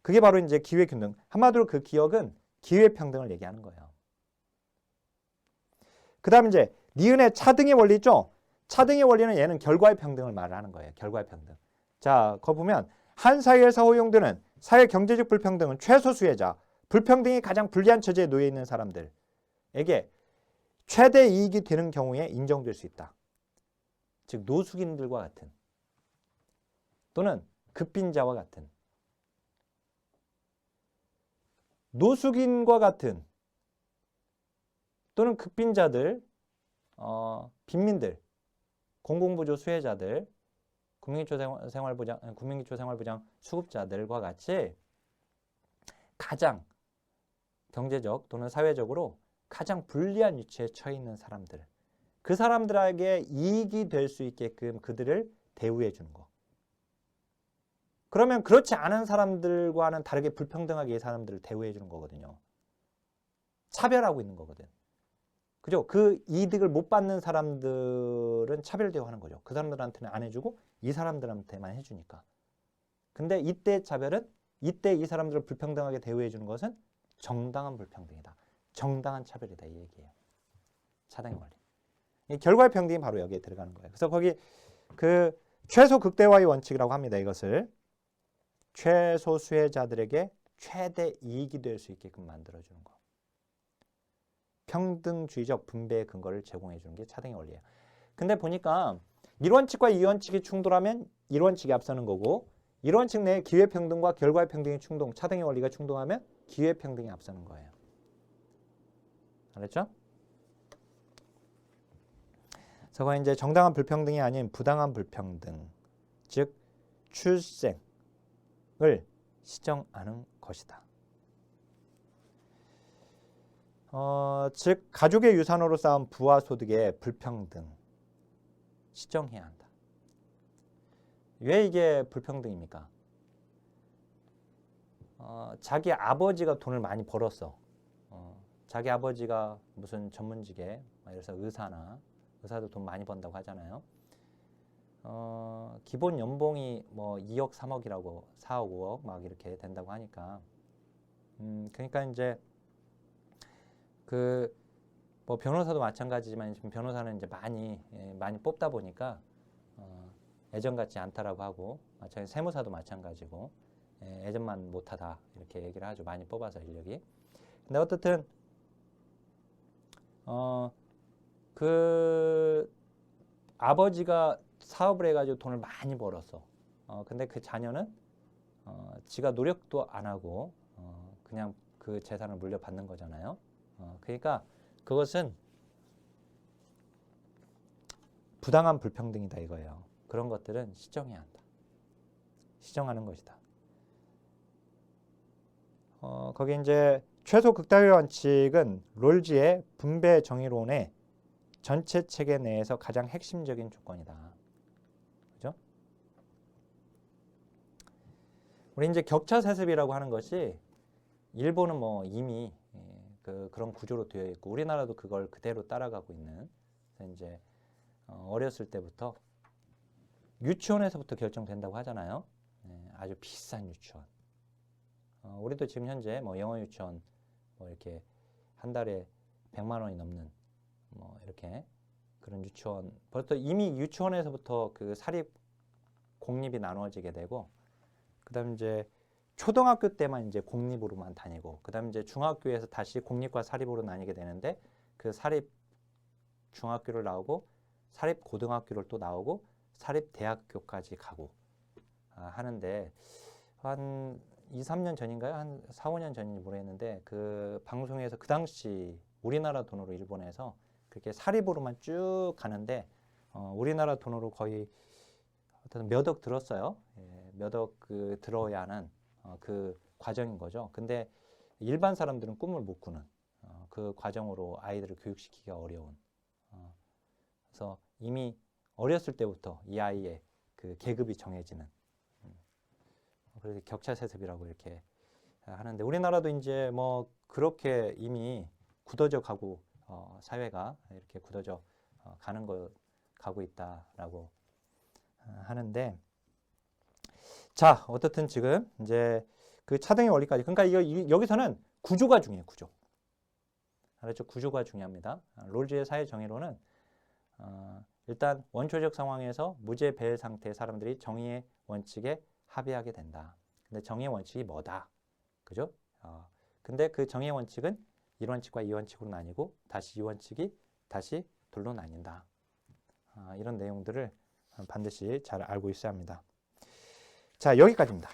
그게 바로 이제 기회균등. 한마디로 그 기억은 기회평등을 얘기하는 거예요. 그 다음 이제 니은의 차등의 원리 있죠? 차등의 원리는 얘는 결과의 평등을 말하는 거예요. 결과의 평등. 자, 거기 보면 한 사회에서 허용되는 사회 경제적 불평등은 최소 수혜자, 불평등이 가장 불리한 처지에 놓여 있는 사람들에게 최대 이익이 되는 경우에 인정될 수 있다. 즉 노숙인들과 같은 또는 급빈자와 같은 노숙인과 같은 또는 급빈자들, 빈민들, 공공부조 수혜자들, 국민기초생활보장 수급자들과 같이 가장 경제적 또는 사회적으로 가장 불리한 위치에 처해 있는 사람들, 그 사람들에게 이익이 될 수 있게끔 그들을 대우해 주는 거. 그러면 그렇지 않은 사람들과는 다르게 불평등하게 이 사람들을 대우해 주는 거거든요. 차별하고 있는 거거든. 그죠? 그 이득을 못 받는 사람들은 차별 대우하는 거죠. 그 사람들한테는 안 해주고 이 사람들한테만 해주니까. 근데 이때 차별은 이때 이 사람들을 불평등하게 대우해 주는 것은 정당한 불평등이다. 정당한 차별이다 이 얘기예요. 차등의 원리. 이 결과의 평등이 바로 여기에 들어가는 거예요. 그래서 거기 그 최소 극대화의 원칙이라고 합니다. 이것을 최소 수혜자들에게 최대 이익이 될 수 있게끔 만들어주는 거. 평등주의적 분배의 근거를 제공해 주는 게 차등의 원리예요. 근데 보니까 1원칙과 2원칙이 충돌하면 1원칙이 앞서는 거고 1원칙 내에 기회평등과 결과의 평등이 차등의 원리가 충돌하면 기회평등이 앞서는 거예요. 알았죠? 그래서 이제 정당한 불평등이 아닌 부당한 불평등, 즉 출생을 시정하는 것이다. 즉 가족의 유산으로 쌓은 부와 소득의 불평등 시정해야 한다. 왜 이게 불평등입니까? 자기 아버지가 돈을 많이 벌었어. 자기 아버지가 무슨 전문직에 그래서 의사도 돈 많이 번다고 하잖아요. 기본 연봉이 뭐 2억, 3억이라고 4억, 5억 막 이렇게 된다고 하니까 그러니까 이제 뭐 변호사도 마찬가지지만 지금 변호사는 이제 많이 뽑다 보니까 예전 같지 않다라고 하고 마찬가지 세무사도 마찬가지고 예전만 못하다 이렇게 얘기를 하죠. 많이 뽑아서 인력이. 근데 어떻든 그 아버지가 사업을 해가지고 돈을 많이 벌었어. 근데 그 자녀는 지가 노력도 안 하고 그냥 그 재산을 물려받는 거잖아요. 그러니까 그것은 부당한 불평등이다 이거예요. 그런 것들은 시정해야 한다. 시정하는 것이다. 거기 이제 최소 극단의 원칙은 롤즈의 분배 정의론의 전체 체계 내에서 가장 핵심적인 조건이다. 그죠? 우리 이제 격차 세습이라고 하는 것이 일본은 뭐 이미 그런 구조로 되어 있고 우리나라도 그걸 그대로 따라가고 있는. 그래서 이제 어렸을 때부터 유치원에서부터 결정된다고 하잖아요. 아주 비싼 유치원. 우리도 지금 현재 뭐 영어 유치원 뭐 이렇게 한 달에 100만 원이 넘는 뭐 이렇게 그런 유치원 벌써 이미 유치원에서부터 그 사립 공립이 나누어지게 되고 그다음 이제 초등학교 때만 이제 공립으로만 다니고, 그다음에 이제 중학교에서 다시 공립과 사립으로 나뉘게 되는데, 그 사립 중학교를 나오고 사립 고등학교를 또 나오고 사립 대학교까지 가고 하는데, 한 2, 3년 전인가요? 한 4, 5년 전인지 모르겠는데, 그 방송에서 그 당시 우리나라 돈으로 일본에서 그렇게 사립으로만 쭉 가는데, 우리나라 돈으로 거의 몇 억 들었어요. 예, 몇 억 들어야 하는 그 과정인 거죠. 근데 일반 사람들은 꿈을 못 꾸는 그 과정으로 아이들을 교육시키기가 어려운. 그래서 이미 어렸을 때부터 이 아이의 그 계급이 정해지는. 그래서 격차 세습이라고 이렇게 하는데, 우리나라도 이제 뭐 그렇게 이미 굳어져 가고 사회가 이렇게 굳어져 가고 있다라고 하는데, 자, 어떻든 지금 이제 그 차등의 원리까지, 그러니까 여기서는 구조가 중요해요. 구조. 알았죠? 구조가 중요합니다. 롤즈의 사회 정의론은 일단 원초적 상황에서 무죄 배일 상태의 사람들이 정의의 원칙에 합의하게 된다. 근데 정의의 원칙이 뭐다? 그죠? 근데 그 정의의 원칙은 1원칙과 2원칙으로 나뉘고 다시 2원칙이 다시 둘로 나뉜다. 이런 내용들을 반드시 잘 알고 있어야 합니다. 자, 여기까지입니다.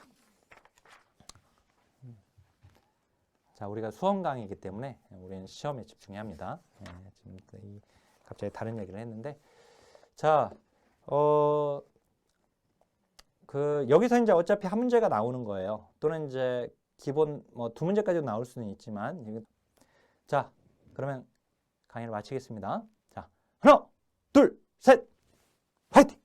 자, 우리가 수험 강의이기 때문에 우리는 시험에 집중해야 합니다. 지금 갑자기 다른 얘기를 했는데, 자, 여기서 이제 어차피 한 문제가 나오는 거예요. 또는 이제 기본 뭐 두 문제까지 나올 수는 있지만, 자, 그러면 강의를 마치겠습니다. 자, 하나, 둘, 셋, 화이팅!